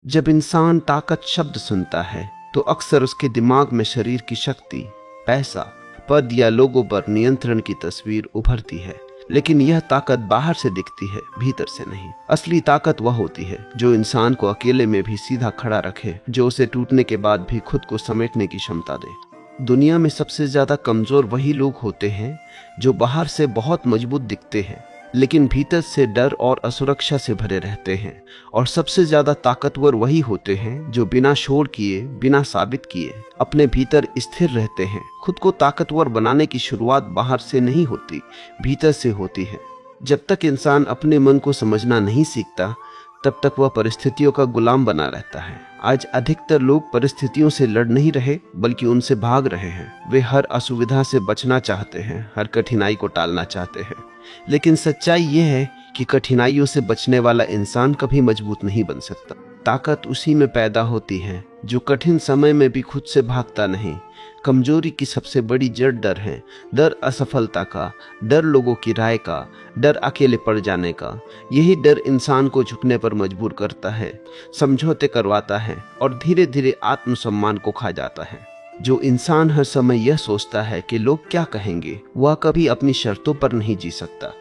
जब इंसान ताकत शब्द सुनता है तो अक्सर उसके दिमाग में शरीर की शक्ति, पैसा, पद या लोगों पर नियंत्रण की तस्वीर उभरती है। लेकिन यह ताकत बाहर से दिखती है, भीतर से नहीं। असली ताकत वह होती है जो इंसान को अकेले में भी सीधा खड़ा रखे, जो उसे टूटने के बाद भी खुद को समेटने की क्षमता दे। दुनिया में सबसे ज्यादा कमजोर वही लोग होते हैं जो बाहर से बहुत मजबूत दिखते हैं लेकिन भीतर से डर और असुरक्षा से भरे रहते हैं। और सबसे ज्यादा ताकतवर वही होते हैं जो बिना शोर किए, बिना साबित किए अपने भीतर स्थिर रहते हैं। खुद को ताकतवर बनाने की शुरुआत बाहर से नहीं होती, भीतर से होती है। जब तक इंसान अपने मन को समझना नहीं सीखता तब तक वह परिस्थितियों का गुलाम बना रहता है। आज अधिकतर लोग परिस्थितियों से लड़ नहीं रहे बल्कि उनसे भाग रहे हैं। वे हर असुविधा से बचना चाहते हैं, हर कठिनाई को टालना चाहते हैं। लेकिन सच्चाई यह है कि कठिनाइयों से बचने वाला इंसान कभी मजबूत नहीं बन सकता। ताकत उसी में पैदा होती है जो कठिन समय में भी खुद से भागता नहीं। कमजोरी की सबसे बड़ी जड़ डर है। डर असफलता का, डर लोगों की राय का, डर अकेले पड़ जाने का। यही डर इंसान को झुकने पर मजबूर करता है, समझौते करवाता है और धीरे धीरे आत्मसम्मान को खा जाता है। जो इंसान हर समय यह सोचता है कि लोग क्या कहेंगे, वह कभी अपनी शर्तों पर नहीं जी सकता।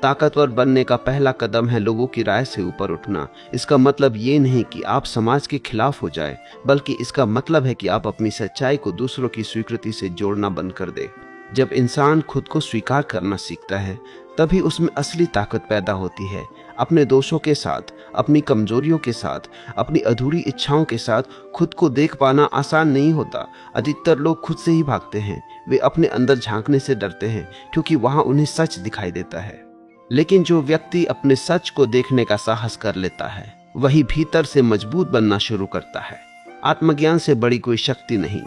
ताकतवर बनने का पहला कदम है लोगों की राय से ऊपर उठना। इसका मतलब ये नहीं कि आप समाज के खिलाफ हो जाए, बल्कि इसका मतलब है कि आप अपनी सच्चाई को दूसरों की स्वीकृति से जोड़ना बंद कर दे। जब इंसान खुद को स्वीकार करना सीखता है तभी उसमें असली ताकत पैदा होती है। अपने दोषों के साथ, अपनी कमजोरियों के साथ, अपनी अधूरी इच्छाओं के साथ खुद को देख पाना आसान नहीं होता। अधिकतर लोग खुद से ही भागते हैं। वे अपने अंदर झांकने से डरते हैं क्योंकि वहां उन्हें सच दिखाई देता है। लेकिन जो व्यक्ति अपने सच को देखने का साहस कर लेता है वही भीतर से मजबूत बनना शुरू करता है। आत्मज्ञान से बड़ी कोई शक्ति नहीं।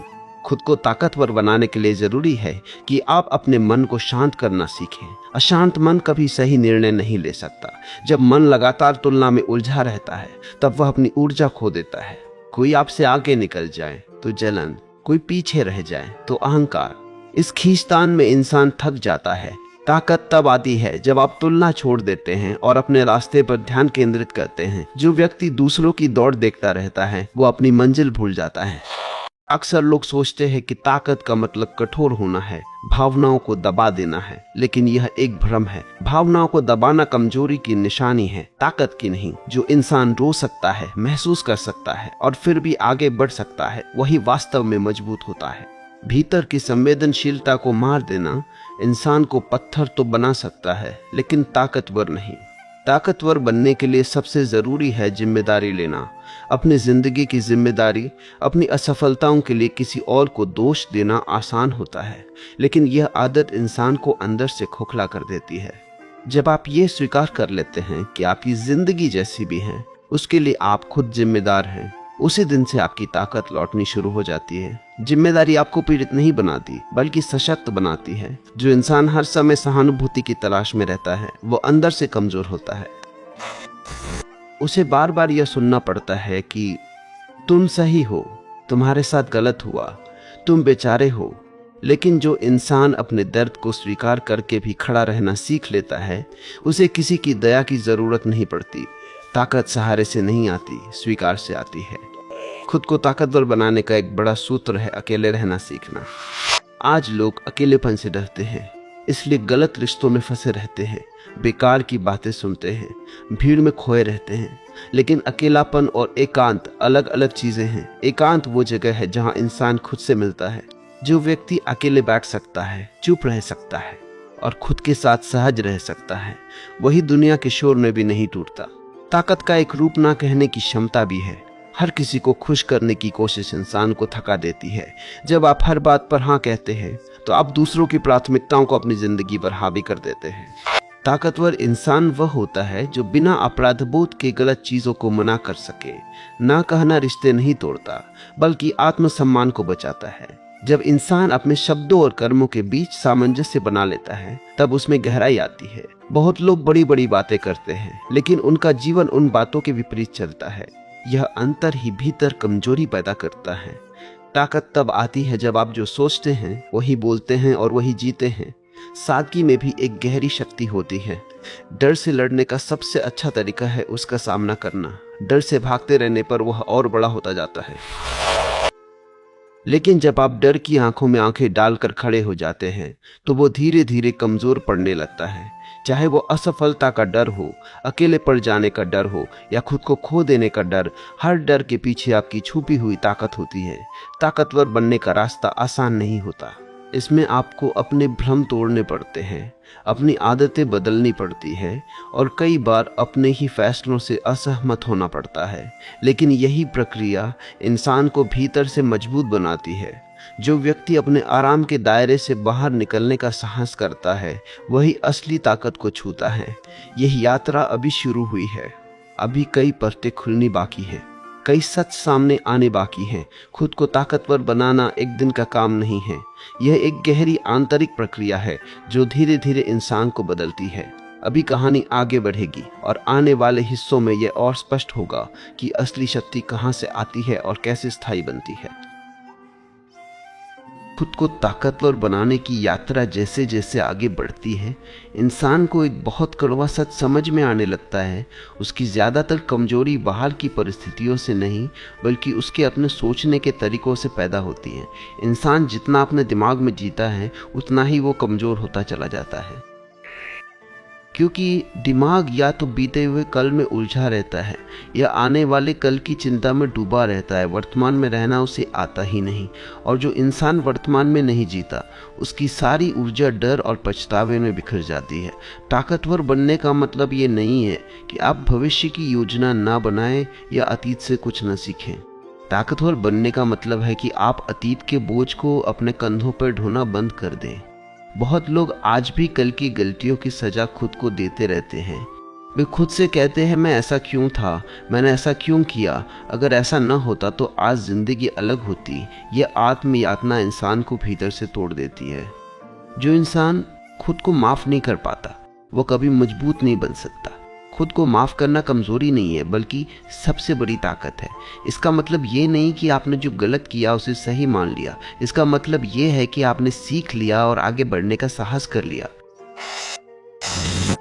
खुद को ताकतवर बनाने के लिए जरूरी है कि आप अपने मन को शांत करना सीखें। अशांत मन कभी सही निर्णय नहीं ले सकता। जब मन लगातार तुलना में उलझा रहता है तब वह अपनी ऊर्जा खो देता है। कोई आपसे आगे निकल जाए तो जलन, कोई पीछे रह जाए तो अहंकार। इस खींचतान में इंसान थक जाता है। ताकत तब आती है जब आप तुलना छोड़ देते हैं और अपने रास्ते पर ध्यान केंद्रित करते हैं। जो व्यक्ति दूसरों की दौड़ देखता रहता है वो अपनी मंजिल भूल जाता है। अक्सर लोग सोचते हैं कि ताकत का मतलब कठोर होना है, भावनाओं को दबा देना है, लेकिन यह एक भ्रम है। भावनाओं को दबाना कमजोरी की निशानी है, ताकत की नहीं। जो इंसान रो सकता है, महसूस कर सकता है और फिर भी आगे बढ़ सकता है, वही वास्तव में मजबूत होता है। भीतर की संवेदनशीलता को मार देना इंसान को पत्थर तो बना सकता है लेकिन ताकतवर नहीं। ताकतवर बनने के लिए सबसे जरूरी है जिम्मेदारी लेना। अपनी जिंदगी की जिम्मेदारी। अपनी असफलताओं के लिए किसी और को दोष देना आसान होता है लेकिन यह आदत इंसान को अंदर से खोखला कर देती है। जब आप ये स्वीकार कर लेते हैं कि आपकी जिंदगी जैसी भी है उसके लिए आप खुद जिम्मेदार हैं, उसी दिन से आपकी ताकत लौटनी शुरू हो जाती है। जिम्मेदारी आपको पीड़ित नहीं बनाती बल्कि सशक्त बनाती है। जो इंसान हर समय सहानुभूति की तलाश में रहता है वो अंदर से कमजोर होता है। उसे बार बार यह सुनना पड़ता है कि तुम सही हो, तुम्हारे साथ गलत हुआ, तुम बेचारे हो। लेकिन जो इंसान अपने दर्द को स्वीकार करके भी खड़ा रहना सीख लेता है उसे किसी की दया की जरूरत नहीं पड़ती। ताकत सहारे से नहीं आती, स्वीकार से आती है। खुद को ताकतवर बनाने का एक बड़ा सूत्र है अकेले रहना सीखना। आज लोग अकेलेपन से डरते हैं, इसलिए गलत रिश्तों में फंसे रहते हैं, बेकार की बातें सुनते हैं, भीड़ में खोए रहते हैं। लेकिन अकेलापन और एकांत अलग अलग चीजें हैं। एकांत वो जगह है जहां इंसान खुद से मिलता है। जो व्यक्ति अकेले बैठ सकता है, चुप रह सकता है और खुद के साथ सहज रह सकता है, वही दुनिया के शोर में भी नहीं टूटता। ताकत का एक रूप ना कहने की क्षमता भी है। हर किसी को खुश करने की कोशिश इंसान को थका देती है। जब आप हर बात पर हाँ कहते हैं तो आप दूसरों की प्राथमिकताओं को अपनी जिंदगी पर हावी कर देते हैं। ताकतवर इंसान वह होता है जो बिना अपराध बोध के गलत चीजों को मना कर सके। ना कहना रिश्ते नहीं तोड़ता बल्कि आत्मसम्मान को बचाता है। जब इंसान अपने शब्दों और कर्मों के बीच सामंजस्य बना लेता है तब उसमें गहराई आती है। बहुत लोग बड़ी बड़ी बातें करते हैं लेकिन उनका जीवन उन बातों के विपरीत चलता है। यह अंतर ही भीतर कमजोरी पैदा करता है। ताकत तब आती है जब आप जो सोचते हैं वही बोलते हैं और वही जीते हैं। सादगी में भी एक गहरी शक्ति होती है। डर से लड़ने का सबसे अच्छा तरीका है उसका सामना करना, डर से भागते रहने पर वह और बड़ा होता जाता है। लेकिन जब आप डर की आंखों में आंखें डालकर खड़े हो जाते हैं तो वो धीरे धीरे कमजोर पड़ने लगता है। चाहे वो असफलता का डर हो, अकेले पड़ जाने का डर हो या खुद को खो देने का डर, हर डर के पीछे आपकी छुपी हुई ताकत होती है। ताकतवर बनने का रास्ता आसान नहीं होता। इसमें आपको अपने भ्रम तोड़ने पड़ते हैं, अपनी आदतें बदलनी पड़ती है और कई बार अपने ही फैसलों से असहमत होना पड़ता है। लेकिन यही प्रक्रिया इंसान को भीतर से मजबूत बनाती है। जो व्यक्ति अपने आराम के दायरे से बाहर निकलने का साहस करता है वही असली ताकत को छूता है। यह यात्रा अभी शुरू हुई है। अभी कई पर्दे खुलनी बाकी है, कई सच सामने आने बाकी हैं। खुद को ताकतवर बनाना एक दिन का काम नहीं है। यह एक गहरी आंतरिक प्रक्रिया है जो धीरे धीरे इंसान को बदलती है। अभी कहानी आगे बढ़ेगी और आने वाले हिस्सों में यह और स्पष्ट होगा कि असली शक्ति कहां से आती है और कैसे स्थायी बनती है। खुद को ताकतवर बनाने की यात्रा जैसे जैसे आगे बढ़ती है, इंसान को एक बहुत कड़वा सच समझ में आने लगता है। उसकी ज़्यादातर कमजोरी बाहर की परिस्थितियों से नहीं बल्कि उसके अपने सोचने के तरीकों से पैदा होती है। इंसान जितना अपने दिमाग में जीता है उतना ही वो कमज़ोर होता चला जाता है, क्योंकि दिमाग या तो बीते हुए कल में उलझा रहता है या आने वाले कल की चिंता में डूबा रहता है। वर्तमान में रहना उसे आता ही नहीं, और जो इंसान वर्तमान में नहीं जीता उसकी सारी ऊर्जा डर और पछतावे में बिखर जाती है। ताकतवर बनने का मतलब ये नहीं है कि आप भविष्य की योजना ना बनाएं या अतीत से कुछ न सीखें। ताकतवर बनने का मतलब है कि आप अतीत के बोझ को अपने कंधों पर ढोना बंद कर दें। बहुत लोग आज भी कल की गलतियों की सजा खुद को देते रहते हैं। वे खुद से कहते हैं मैं ऐसा क्यों था, मैंने ऐसा क्यों किया, अगर ऐसा न होता तो आज जिंदगी अलग होती। यह आत्मयातना इंसान को भीतर से तोड़ देती है। जो इंसान खुद को माफ नहीं कर पाता वो कभी मजबूत नहीं बन सकता। खुद को माफ करना कमजोरी नहीं है बल्कि सबसे बड़ी ताकत है। इसका मतलब ये नहीं कि आपने जो गलत किया उसे सही मान लिया। इसका मतलब ये है कि आपने सीख लिया और आगे बढ़ने का साहस कर लिया।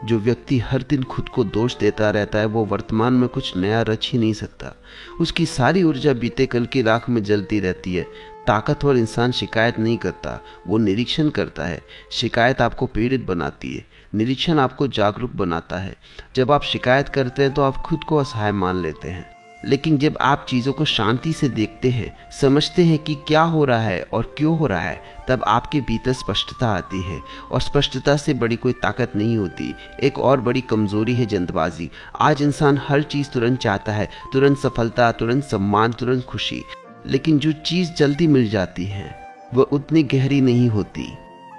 जो व्यक्ति हर दिन खुद को दोष देता रहता है वो वर्तमान में कुछ नया रच ही नहीं सकता। उसकी सारी ऊर्जा बीते कल की राख में जलती रहती है। ताकतवर इंसान शिकायत नहीं करता, वो निरीक्षण करता है। शिकायत आपको पीड़ित बनाती है, निरीक्षण आपको जागरूक बनाता है। जब आप शिकायत करते हैं तो आप खुद को असहाय मान लेते हैं, लेकिन जब आप चीज़ों को शांति से देखते हैं, समझते हैं कि क्या हो रहा है और क्यों हो रहा है, तब आपके भीतर स्पष्टता आती है। और स्पष्टता से बड़ी कोई ताकत नहीं होती। एक और बड़ी कमजोरी है जल्दबाजी। आज इंसान हर चीज़ तुरंत चाहता है, तुरंत सफलता, तुरंत सम्मान, तुरंत खुशी। लेकिन जो चीज़ जल्दी मिल जाती है वह उतनी गहरी नहीं होती।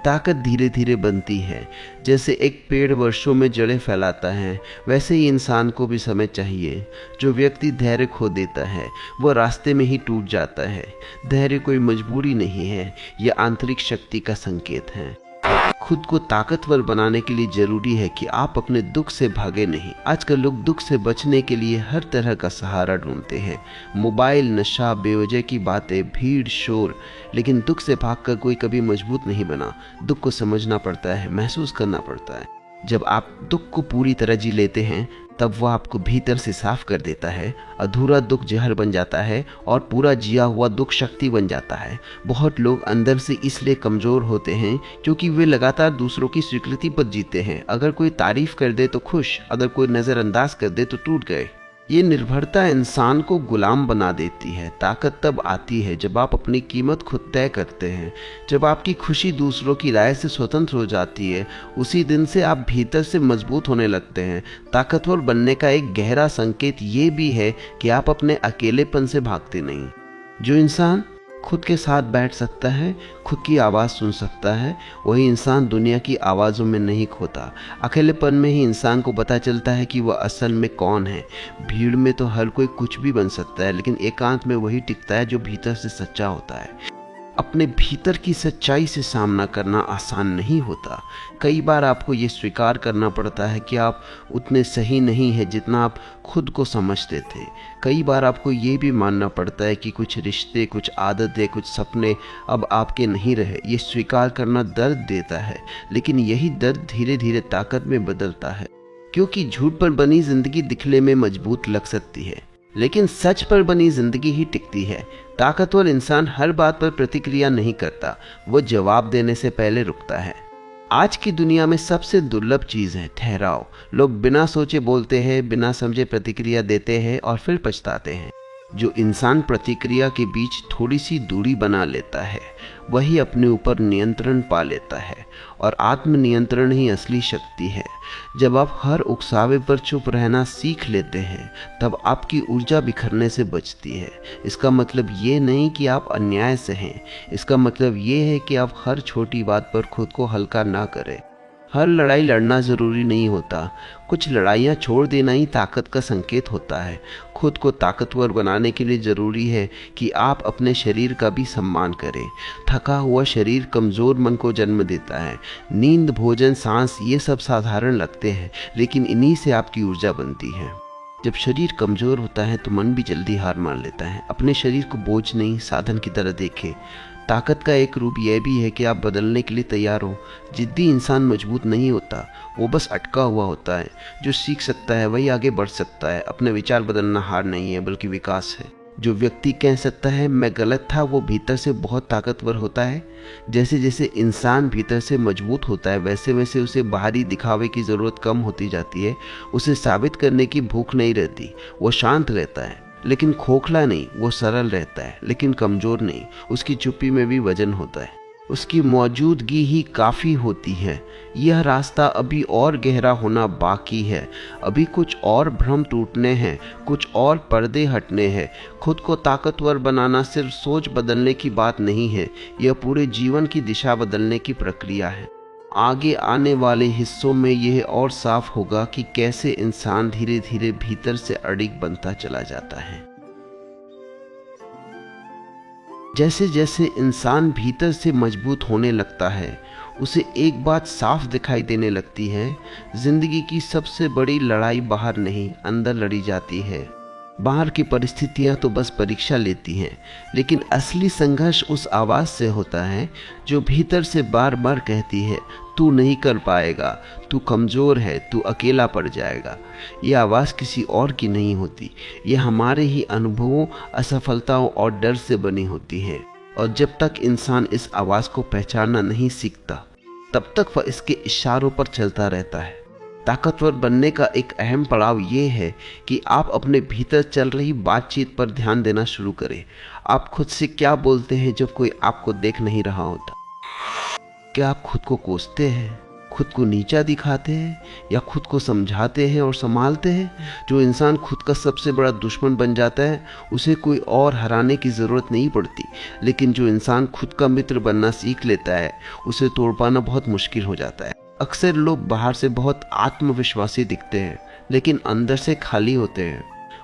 ताकत धीरे धीरे बनती है। जैसे एक पेड़ वर्षों में जड़ें फैलाता है वैसे ही इंसान को भी समय चाहिए। जो व्यक्ति धैर्य खो देता है वह रास्ते में ही टूट जाता है। धैर्य कोई मजबूरी नहीं है, यह आंतरिक शक्ति का संकेत है। खुद को ताकतवर बनाने के लिए जरूरी है कि आप अपने दुख से भागे नहीं। आजकल लोग दुख से बचने के लिए हर तरह का सहारा ढूंढते हैं। मोबाइल, नशा, बेवजह की बातें, भीड़, शोर। लेकिन दुख से भागकर कोई कभी मजबूत नहीं बना। दुख को समझना पड़ता है, महसूस करना पड़ता है। जब आप दुख को पूरी तरह जी लेते हैं तब वह आपको भीतर से साफ कर देता है। अधूरा दुख जहर बन जाता है और पूरा जिया हुआ दुख शक्ति बन जाता है। बहुत लोग अंदर से इसलिए कमज़ोर होते हैं क्योंकि वे लगातार दूसरों की स्वीकृति पर जीते हैं। अगर कोई तारीफ कर दे तो खुश, अगर कोई नज़रअंदाज कर दे तो टूट गए। ये निर्भरता इंसान को गुलाम बना देती है। ताकत तब आती है जब आप अपनी कीमत खुद तय करते हैं, जब आपकी खुशी दूसरों की राय से स्वतंत्र हो जाती है। उसी दिन से आप भीतर से मजबूत होने लगते हैं। ताकतवर बनने का एक गहरा संकेत ये भी है कि आप अपने अकेलेपन से भागते नहीं। जो इंसान खुद के साथ बैठ सकता है, खुद की आवाज़ सुन सकता है, वही इंसान दुनिया की आवाज़ों में नहीं खोता। अकेलेपन में ही इंसान को पता चलता है कि वह असल में कौन है। भीड़ में तो हर कोई कुछ भी बन सकता है, लेकिन एकांत में वही टिकता है जो भीतर से सच्चा होता है। अपने भीतर की सच्चाई से सामना करना आसान नहीं होता। कई बार आपको ये स्वीकार करना पड़ता है कि आप उतने सही नहीं हैं जितना आप खुद को समझते थे। कई बार आपको ये भी मानना पड़ता है कि कुछ रिश्ते, कुछ आदतें, कुछ सपने अब आपके नहीं रहे। ये स्वीकार करना दर्द देता है, लेकिन यही दर्द धीरे धीरे ताकत में बदलता है। क्योंकि झूठ पर बनी जिंदगी दिखने में मजबूत लग सकती है, लेकिन सच पर बनी जिंदगी ही टिकती है। ताकतवर इंसान हर बात पर प्रतिक्रिया नहीं करता, वो जवाब देने से पहले रुकता है। आज की दुनिया में सबसे दुर्लभ चीज है ठहराव। लोग बिना सोचे बोलते हैं, बिना समझे प्रतिक्रिया देते हैं और फिर पछताते हैं। जो इंसान प्रतिक्रिया के बीच थोड़ी सी दूरी बना लेता है, वही अपने ऊपर नियंत्रण पा लेता है, और आत्मनियंत्रण ही असली शक्ति है। जब आप हर उकसावे पर चुप रहना सीख लेते हैं, तब आपकी ऊर्जा बिखरने से बचती है। इसका मतलब ये नहीं कि आप अन्याय से हैं, इसका मतलब ये है कि आप हर छोटी बात पर खुद को हल्का ना करें। हर लड़ाई लड़ना जरूरी नहीं होता, कुछ लड़ाइयाँ छोड़ देना ही ताकत का संकेत होता है। खुद को ताकतवर बनाने के लिए जरूरी है कि आप अपने शरीर का भी सम्मान करें। थका हुआ शरीर कमजोर मन को जन्म देता है। नींद, भोजन, सांस, ये सब साधारण लगते हैं, लेकिन इन्हीं से आपकी ऊर्जा बनती है। जब शरीर कमजोर होता है तो मन भी जल्दी हार मान लेता है। अपने शरीर को बोझ नहीं, साधन की तरह देखें। ताकत का एक रूप यह भी है कि आप बदलने के लिए तैयार हो। जिद्दी इंसान मजबूत नहीं होता, वो बस अटका हुआ होता है। जो सीख सकता है वही आगे बढ़ सकता है। अपने विचार बदलना हार नहीं है, बल्कि विकास है। जो व्यक्ति कह सकता है मैं गलत था, वो भीतर से बहुत ताकतवर होता है। जैसे जैसे इंसान भीतर से मजबूत होता है, वैसे वैसे उसे बाहरी दिखावे की ज़रूरत कम होती जाती है। उसे साबित करने की भूख नहीं रहती। वो शांत रहता है लेकिन खोखला नहीं। वो सरल रहता है लेकिन कमज़ोर नहीं। उसकी चुप्पी में भी वजन होता है। उसकी मौजूदगी ही काफ़ी होती है। यह रास्ता अभी और गहरा होना बाकी है। अभी कुछ और भ्रम टूटने हैं, कुछ और पर्दे हटने हैं। खुद को ताकतवर बनाना सिर्फ सोच बदलने की बात नहीं है, यह पूरे जीवन की दिशा बदलने की प्रक्रिया है। आगे आने वाले हिस्सों में यह और साफ होगा कि कैसे इंसान धीरे धीरे भीतर से अडिग बनता चला जाता है। जैसे जैसे इंसान भीतर से मजबूत होने लगता है, उसे एक बात साफ दिखाई देने लगती है। जिंदगी की सबसे बड़ी लड़ाई बाहर नहीं, अंदर लड़ी जाती है। बाहर की परिस्थितियां तो बस परीक्षा लेती हैं, लेकिन असली संघर्ष उस आवाज़ से होता है जो भीतर से बार बार कहती है तू नहीं कर पाएगा, तू कमज़ोर है, तू अकेला पड़ जाएगा। ये आवाज़ किसी और की नहीं होती, ये हमारे ही अनुभवों, असफलताओं और डर से बनी होती है। और जब तक इंसान इस आवाज़ को पहचानना नहीं सीखता, तब तक वह इसके इशारों पर चलता रहता है। ताकतवर बनने का एक अहम पड़ाव ये है कि आप अपने भीतर चल रही बातचीत पर ध्यान देना शुरू करें। आप खुद से क्या बोलते हैं जब कोई आपको देख नहीं रहा होता? क्या आप खुद को कोसते हैं, खुद को नीचा दिखाते हैं, या खुद को समझाते हैं और संभालते हैं? जो इंसान खुद का सबसे बड़ा दुश्मन बन जाता है, उसे कोई और हराने की ज़रूरत नहीं पड़ती। लेकिन जो इंसान खुद का मित्र बनना सीख लेता है, उसे तोड़ पाना बहुत मुश्किल हो जाता है। अक्सर लोग बाहर से बहुत आत्मविश्वासी दिखते हैं, लेकिन अंदर से खाली होते हैं।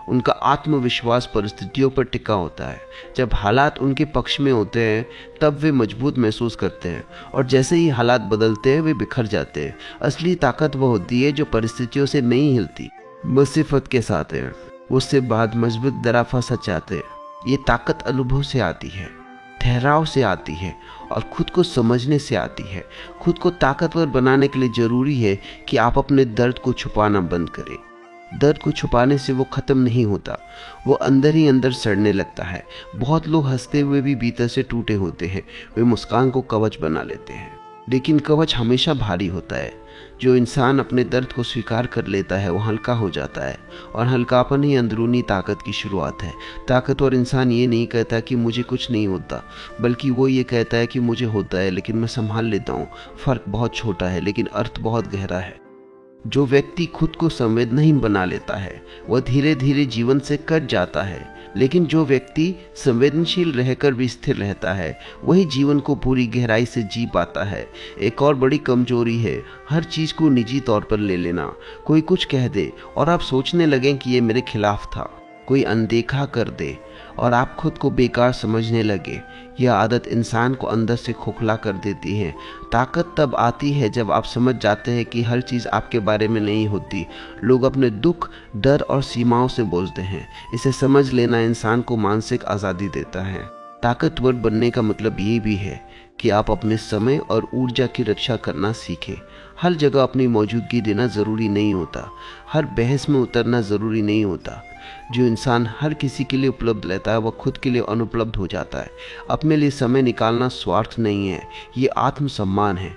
उनका आत्मविश्वास परिस्थितियों पर टिका होता है। जब हालात उनके पक्ष में होते हैं, तब वे मजबूत महसूस करते हैं, और जैसे ही हालात बदलते हैं, वे बिखर जाते हैं। असली ताकत वह होती है जो परिस्थितियों से नहीं हिलती, मुसीबत के साथ है। उससे बाद मजबूत दराफा सच आते हैं। ये ताकत अनुभव से आती है, ठहराव से आती है, और खुद को समझने से आती है। खुद को ताकतवर बनाने के लिए जरूरी है कि आप अपने दर्द को छुपाना बंद करें। दर्द को छुपाने से वो ख़त्म नहीं होता, वो अंदर ही अंदर सड़ने लगता है। बहुत लोग हंसते हुए भी भीतर से टूटे होते हैं। वे मुस्कान को कवच बना लेते हैं, लेकिन कवच हमेशा भारी होता है। जो इंसान अपने दर्द को स्वीकार कर लेता है, वो हल्का हो जाता है, और हल्कापन ही अंदरूनी ताकत की शुरुआत है। ताकतवर इंसान ये नहीं कहता कि मुझे कुछ नहीं होता, बल्कि वो ये कहता है कि मुझे होता है, लेकिन मैं संभाल लेता हूँ। फ़र्क बहुत छोटा है, लेकिन अर्थ बहुत गहरा है। जो व्यक्ति खुद को संवेदनहीन बना लेता है, वह धीरे धीरे जीवन से कट जाता है। लेकिन जो व्यक्ति संवेदनशील रहकर भी स्थिर रहता है, वही जीवन को पूरी गहराई से जी पाता है। एक और बड़ी कमजोरी है हर चीज़ को निजी तौर पर ले लेना। कोई कुछ कह दे और आप सोचने लगें कि ये मेरे खिलाफ था। कोई अनदेखा कर दे और आप खुद को बेकार समझने लगे। यह आदत इंसान को अंदर से खोखला कर देती है। ताकत तब आती है जब आप समझ जाते हैं कि हर चीज़ आपके बारे में नहीं होती। लोग अपने दुख, डर और सीमाओं से बोलते हैं। इसे समझ लेना इंसान को मानसिक आज़ादी देता है। ताकतवर बनने का मतलब ये भी है कि आप अपने समय और ऊर्जा की रक्षा करना सीखें। हर जगह अपनी मौजूदगी देना ज़रूरी नहीं होता, हर बहस में उतरना ज़रूरी नहीं होता। जो इंसान हर किसी के लिए उपलब्ध रहता है वह खुद के लिए अनुपलब्ध हो जाता है। अपने लिए समय निकालना स्वार्थ नहीं है, ये आत्मसम्मान है।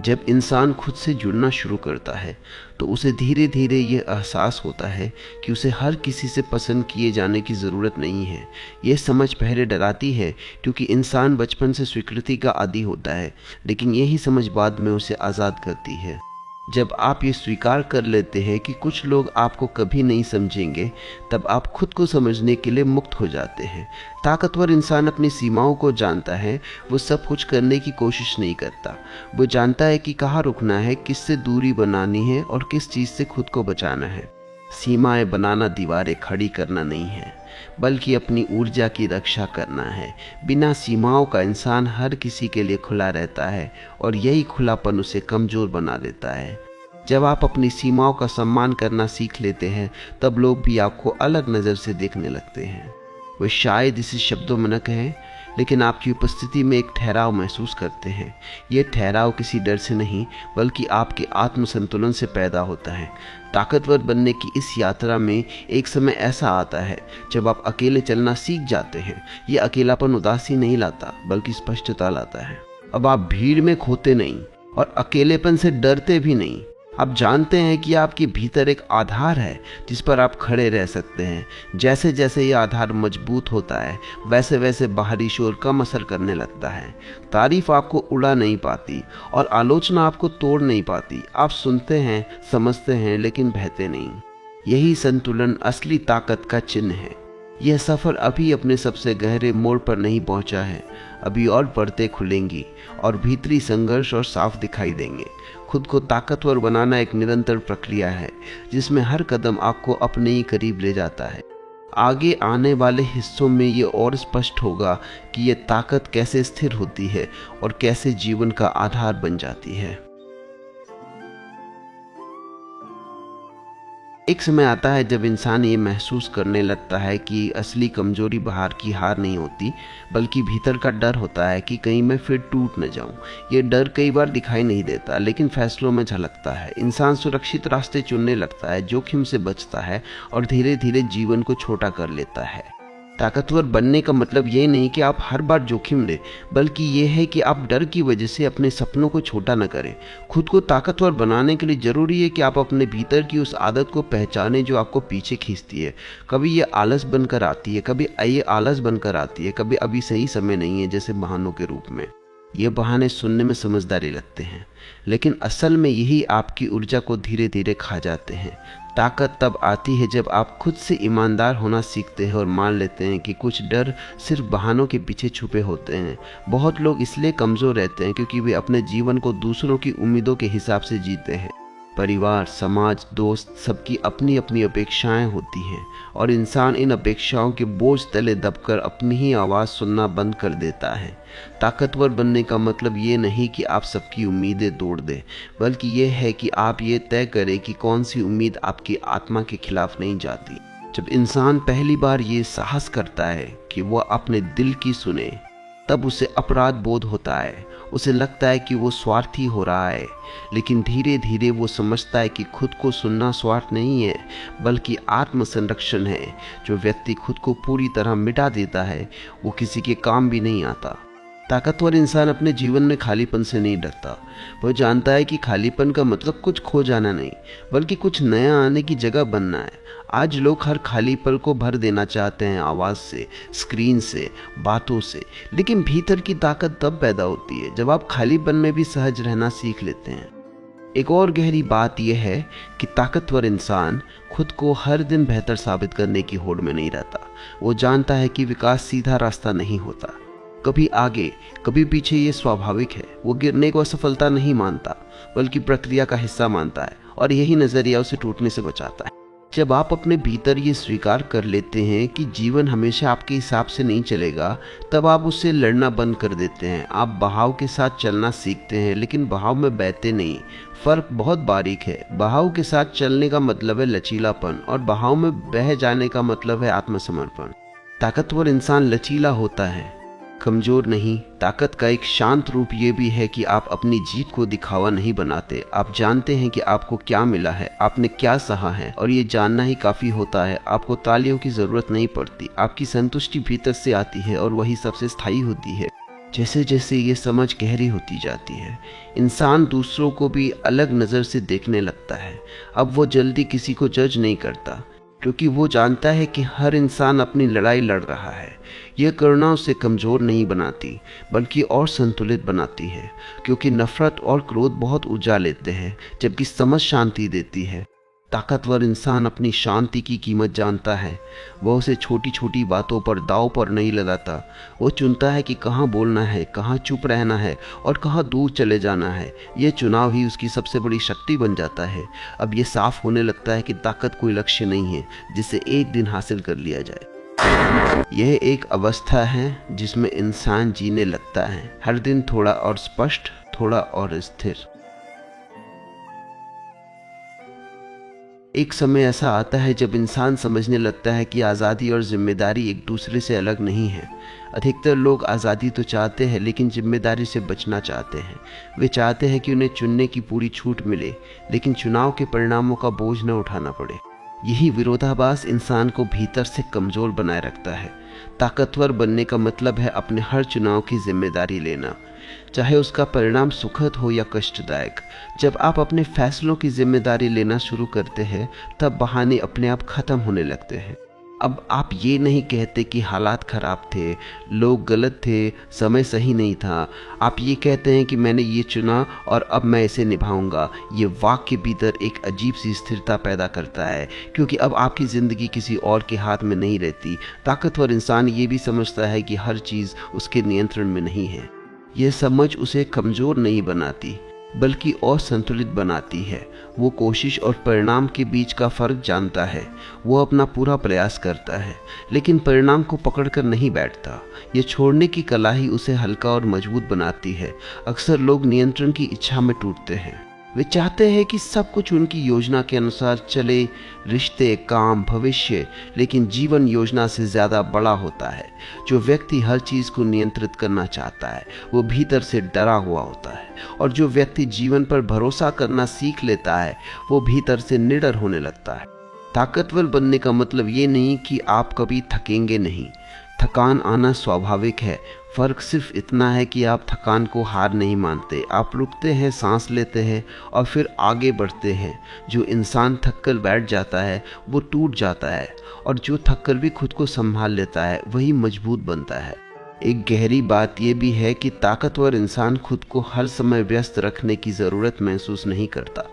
जब इंसान खुद से जुड़ना शुरू करता है तो उसे धीरे धीरे ये एहसास होता है कि उसे हर किसी से पसंद किए जाने की ज़रूरत नहीं है। यह समझ पहले डराती है क्योंकि इंसान बचपन से स्वीकृति का आदी होता है, लेकिन यही समझ बाद में उसे आज़ाद करती है। जब आप ये स्वीकार कर लेते हैं कि कुछ लोग आपको कभी नहीं समझेंगे, तब आप खुद को समझने के लिए मुक्त हो जाते हैं। ताकतवर इंसान अपनी सीमाओं को जानता है, वो सब कुछ करने की कोशिश नहीं करता। वो जानता है कि कहाँ रुकना है, किससे दूरी बनानी है और किस चीज़ से खुद को बचाना है। सीमाएं बनाना दीवारें खड़ी करना नहीं है, बल्कि अपनी ऊर्जा की रक्षा करना है। बिना सीमाओं का इंसान हर किसी के लिए खुला रहता है और यही खुलापन उसे कमज़ोर बना देता है। जब आप अपनी सीमाओं का सम्मान करना सीख लेते हैं, तब लोग भी आपको अलग नज़र से देखने लगते हैं। वे शायद इसे शब्दों में न कहें, लेकिन आपकी उपस्थिति में एक ठहराव महसूस करते हैं। ये ठहराव किसी डर से नहीं, बल्कि आपके आत्मसंतुलन से पैदा होता है। ताकतवर बनने की इस यात्रा में एक समय ऐसा आता है जब आप अकेले चलना सीख जाते हैं। ये अकेलापन उदासी नहीं लाता, बल्कि स्पष्टता लाता है। अब आप भीड़ में खोते नहीं और अकेलेपन से डरते भी नहीं। आप जानते हैं कि आपके भीतर एक आधार है जिस पर आप खड़े रह सकते हैं। जैसे जैसे ये आधार मजबूत होता है, वैसे वैसे बाहरी शोर कम असर करने लगता है। तारीफ आपको उड़ा नहीं पाती और आलोचना आपको तोड़ नहीं पाती। आप सुनते हैं, समझते हैं, लेकिन बहते नहीं। यही संतुलन असली ताकत का चिन्ह है। यह सफ़र अभी अपने सबसे गहरे मोड़ पर नहीं पहुंचा है। अभी और परतें खुलेंगी और भीतरी संघर्ष और साफ दिखाई देंगे। खुद को ताकतवर बनाना एक निरंतर प्रक्रिया है, जिसमें हर कदम आपको अपने ही करीब ले जाता है। आगे आने वाले हिस्सों में ये और स्पष्ट होगा कि ये ताकत कैसे स्थिर होती है और कैसे जीवन का आधार बन जाती है। एक समय आता है जब इंसान ये महसूस करने लगता है कि असली कमजोरी बाहर की हार नहीं होती, बल्कि भीतर का डर होता है कि कहीं मैं फिर टूट न जाऊं। ये डर कई बार दिखाई नहीं देता, लेकिन फैसलों में झलकता है। इंसान सुरक्षित रास्ते चुनने लगता है, जोखिम से बचता है और धीरे धीरे जीवन को छोटा कर लेता है। ताकतवर बनने का मतलब ये नहीं कि आप हर बार जोखिम लें, बल्कि ये है कि आप डर की वजह से अपने सपनों को छोटा न करें। खुद को ताकतवर बनाने के लिए ज़रूरी है कि आप अपने भीतर की उस आदत को पहचानें जो आपको पीछे खींचती है। कभी ये आलस बनकर आती है, कभी ये आलस बनकर आती है, कभी अभी सही समय नहीं है जैसे बहानों के रूप में। ये बहाने सुनने में समझदारी लगते हैं, लेकिन असल में यही आपकी ऊर्जा को धीरे धीरे खा जाते हैं। ताकत तब आती है जब आप खुद से ईमानदार होना सीखते हैं और मान लेते हैं कि कुछ डर सिर्फ बहानों के पीछे छुपे होते हैं। बहुत लोग इसलिए कमज़ोर रहते हैं क्योंकि वे अपने जीवन को दूसरों की उम्मीदों के हिसाब से जीते हैं। परिवार, समाज, दोस्त, सबकी अपनी अपनी अपेक्षाएं होती हैं और इंसान इन अपेक्षाओं के बोझ तले दबकर अपनी ही आवाज़ सुनना बंद कर देता है। ताकतवर बनने का मतलब ये नहीं कि आप सबकी उम्मीदें तोड़ दें, बल्कि ये है कि आप ये तय करें कि कौन सी उम्मीद आपकी आत्मा के खिलाफ नहीं जाती। जब इंसान पहली बार ये साहस करता है कि वह अपने दिल की सुने, तब उसे अपराध बोध होता है। उसे लगता है कि वो स्वार्थी हो रहा है, लेकिन धीरे धीरे वो समझता है कि खुद को सुनना स्वार्थ नहीं है, बल्कि आत्म संरक्षण है। जो व्यक्ति खुद को पूरी तरह मिटा देता है, वो किसी के काम भी नहीं आता। ताकतवर इंसान अपने जीवन में खालीपन से नहीं डरता। वह जानता है कि खालीपन का मतलब कुछ खो जाना नहीं, बल्कि कुछ नया आने की जगह बनना है। आज लोग हर खालीपन को भर देना चाहते हैं, आवाज़ से, स्क्रीन से, बातों से, लेकिन भीतर की ताकत तब पैदा होती है जब आप खालीपन में भी सहज रहना सीख लेते हैं। एक और गहरी बात यह है कि ताकतवर इंसान खुद को हर दिन बेहतर साबित करने की होड़ में नहीं रहता। वो जानता है कि विकास सीधा रास्ता नहीं होता, कभी आगे कभी पीछे। ये स्वाभाविक है। वो गिरने को असफलता नहीं मानता, बल्कि प्रक्रिया का हिस्सा मानता है, और यही नजरिया उसे टूटने से बचाता है। जब आप अपने भीतर ये स्वीकार कर लेते हैं कि जीवन हमेशा आपके हिसाब से नहीं चलेगा, तब आप उससे लड़ना बंद कर देते हैं। आप बहाव के साथ चलना सीखते हैं, लेकिन बहाव में बहते नहीं। फर्क बहुत बारीक है। बहाव के साथ चलने का मतलब है लचीलापन, और बहाव में बह जाने का मतलब है आत्मसमर्पण। ताकतवर इंसान लचीला होता है, कमजोर नहीं, ताकत का एक शांत रूप ये भी है कि आप अपनी जीत को दिखावा नहीं बनाते। आप जानते हैं कि आपको क्या मिला है, आपने क्या सहा है, और ये जानना ही काफी होता है। आपको तालियों की जरूरत नहीं पड़ती, आपकी संतुष्टि भीतर से आती है और वही सबसे स्थायी होती है। जैसे जैसे ये समझ गहरी होती जाती है, इंसान दूसरों को भी अलग नज़र से देखने लगता है। अब वो जल्दी किसी को जज नहीं करता, क्योंकि वो जानता है कि हर इंसान अपनी लड़ाई लड़ रहा है। यह करना उसे कमज़ोर नहीं बनाती, बल्कि और संतुलित बनाती है, क्योंकि नफरत और क्रोध बहुत ऊर्जा लेते हैं, जबकि समझ शांति देती है। ताकतवर इंसान अपनी शांति की कीमत जानता है। वह उसे छोटी छोटी बातों पर दांव पर नहीं लगाता। वो चुनता है कि कहाँ बोलना है, कहाँ चुप रहना है और कहाँ दूर चले जाना है। ये चुनाव ही उसकी सबसे बड़ी शक्ति बन जाता है। अब ये साफ होने लगता है कि ताकत कोई लक्ष्य नहीं है जिसे एक दिन हासिल कर लिया जाए। यह एक अवस्था है जिसमें इंसान जीने लगता है, हर दिन थोड़ा और स्पष्ट, थोड़ा और स्थिर। एक समय ऐसा आता है जब इंसान समझने लगता है कि आज़ादी और जिम्मेदारी एक दूसरे से अलग नहीं है। अधिकतर लोग आज़ादी तो चाहते हैं, लेकिन जिम्मेदारी से बचना चाहते हैं। वे चाहते हैं कि उन्हें चुनने की पूरी छूट मिले, लेकिन चुनाव के परिणामों का बोझ न उठाना पड़े। यही विरोधाभास इंसान को भीतर से कमज़ोर बनाए रखता है। ताकतवर बनने का मतलब है अपने हर चुनाव की जिम्मेदारी लेना, चाहे उसका परिणाम सुखद हो या कष्टदायक। जब आप अपने फैसलों की जिम्मेदारी लेना शुरू करते हैं, तब बहाने अपने आप खत्म होने लगते हैं। अब आप ये नहीं कहते कि हालात खराब थे, लोग गलत थे, समय सही नहीं था। आप ये कहते हैं कि मैंने ये चुना और अब मैं इसे निभाऊंगा। ये वाक्य भीतर एक अजीब सी स्थिरता पैदा करता है, क्योंकि अब आपकी ज़िंदगी किसी और के हाथ में नहीं रहती। ताकतवर इंसान ये भी समझता है कि हर चीज़ उसके नियंत्रण में नहीं है। यह समझ उसे कमज़ोर नहीं बनाती, बल्कि और संतुलित बनाती है। वो कोशिश और परिणाम के बीच का फ़र्क जानता है। वो अपना पूरा प्रयास करता है, लेकिन परिणाम को पकड़कर नहीं बैठता। ये छोड़ने की कला ही उसे हल्का और मजबूत बनाती है। अक्सर लोग नियंत्रण की इच्छा में टूटते हैं। वे चाहते हैं कि सब कुछ उनकी योजना के अनुसार चले, रिश्ते, काम, भविष्य, लेकिन जीवन योजना से ज़्यादा बड़ा होता है। जो व्यक्ति हर चीज़ को नियंत्रित करना चाहता है, वो भीतर से डरा हुआ होता है, और जो व्यक्ति जीवन पर भरोसा करना सीख लेता है, वो भीतर से निडर होने लगता है। ताकतवर बनने का मतलब ये नहीं कि आप कभी थकेंगे नहीं। थकान आना स्वाभाविक है। फ़र्क सिर्फ इतना है कि आप थकान को हार नहीं मानते। आप रुकते हैं, सांस लेते हैं और फिर आगे बढ़ते हैं। जो इंसान थक कर बैठ जाता है वो टूट जाता है, और जो थक कर भी खुद को संभाल लेता है वही मजबूत बनता है। एक गहरी बात यह भी है कि ताकतवर इंसान खुद को हर समय व्यस्त रखने की ज़रूरत महसूस नहीं करता।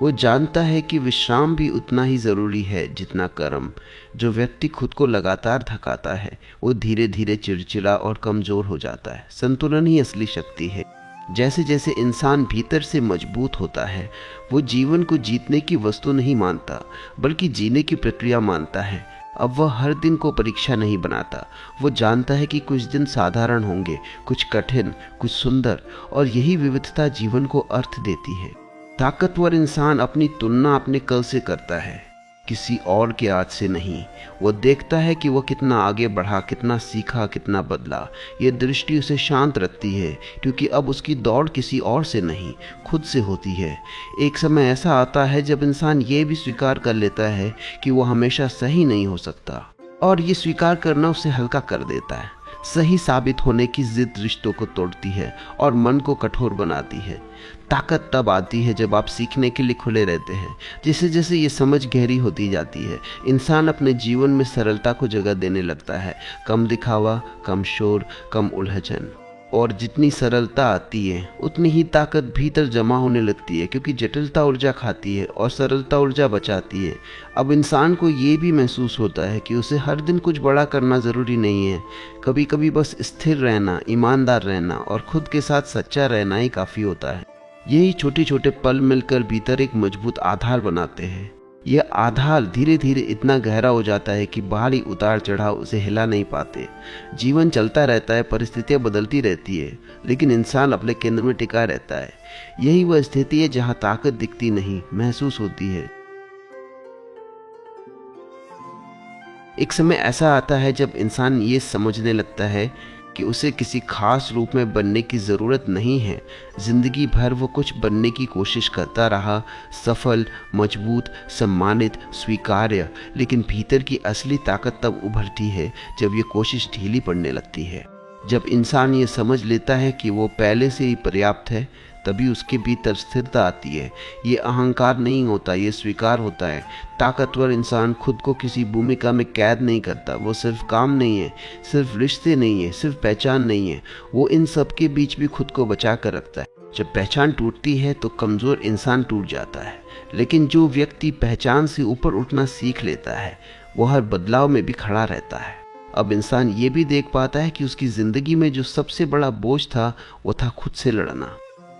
वो जानता है कि विश्राम भी उतना ही ज़रूरी है जितना कर्म। जो व्यक्ति खुद को लगातार थकाता है, वो धीरे धीरे चिड़चिड़ा और कमज़ोर हो जाता है। संतुलन ही असली शक्ति है। जैसे जैसे इंसान भीतर से मजबूत होता है, वो जीवन को जीतने की वस्तु नहीं मानता, बल्कि जीने की प्रक्रिया मानता है। अब वह हर दिन को परीक्षा नहीं बनाता। वो जानता है कि कुछ दिन साधारण होंगे, कुछ कठिन, कुछ सुंदर, और यही विविधता जीवन को अर्थ देती है। ताकतवर इंसान अपनी तुलना अपने कल से करता है, किसी और के आज से नहीं। वो देखता है कि वह कितना आगे बढ़ा, कितना सीखा, कितना बदला। ये दृष्टि उसे शांत रखती है, क्योंकि अब उसकी दौड़ किसी और से नहीं, खुद से होती है। एक समय ऐसा आता है जब इंसान ये भी स्वीकार कर लेता है कि वो हमेशा सही नहीं हो सकता, और ये स्वीकार करना उसे हल्का कर देता है। सही साबित होने की जिद रिश्तों को तोड़ती है और मन को कठोर बनाती है। ताकत तब आती है जब आप सीखने के लिए खुले रहते हैं। जैसे जैसे ये समझ गहरी होती जाती है, इंसान अपने जीवन में सरलता को जगह देने लगता है। कम दिखावा, कम शोर, कम उलझन। और जितनी सरलता आती है, उतनी ही ताकत भीतर जमा होने लगती है, क्योंकि जटिलता ऊर्जा खाती है और सरलता ऊर्जा बचाती है। अब इंसान को ये भी महसूस होता है कि उसे हर दिन कुछ बड़ा करना ज़रूरी नहीं है। कभी कभी बस स्थिर रहना, ईमानदार रहना और खुद के साथ सच्चा रहना ही काफ़ी होता है। यही छोटे छोटे पल मिलकर भीतर एक मजबूत आधार बनाते हैं। यह आधार धीरे धीरे इतना गहरा हो जाता है कि बाहरी उतार चढ़ाव उसे हिला नहीं पाते। जीवन चलता रहता है, परिस्थितियां बदलती रहती है, लेकिन इंसान अपने केंद्र में टिका रहता है। यही वह स्थिति है जहां ताकत दिखती नहीं, महसूस होती है। एक समय ऐसा आता है जब इंसान ये समझने लगता है कि उसे किसी खास रूप में बनने की ज़रूरत नहीं है। जिंदगी भर वो कुछ बनने की कोशिश करता रहा, सफल, मजबूत, सम्मानित, स्वीकार्य। लेकिन भीतर की असली ताकत तब उभरती है जब ये कोशिश ढीली पड़ने लगती है। जब इंसान ये समझ लेता है कि वो पहले से ही पर्याप्त है, तभी उसके भीतर स्थिरता आती है। ये अहंकार नहीं होता, ये स्वीकार होता है। ताकतवर इंसान खुद को किसी भूमिका में कैद नहीं करता। वो सिर्फ काम नहीं है, सिर्फ रिश्ते नहीं है, सिर्फ पहचान नहीं है, वो इन सब के बीच भी खुद को बचा कर रखता है। जब पहचान टूटती है तो कमज़ोर इंसान टूट जाता है। लेकिन जो व्यक्ति पहचान से ऊपर उठना सीख लेता है, वो हर बदलाव में भी खड़ा रहता है। अब इंसान ये भी देख पाता है कि उसकी ज़िंदगी में जो सबसे बड़ा बोझ था, वो था खुद से लड़ना।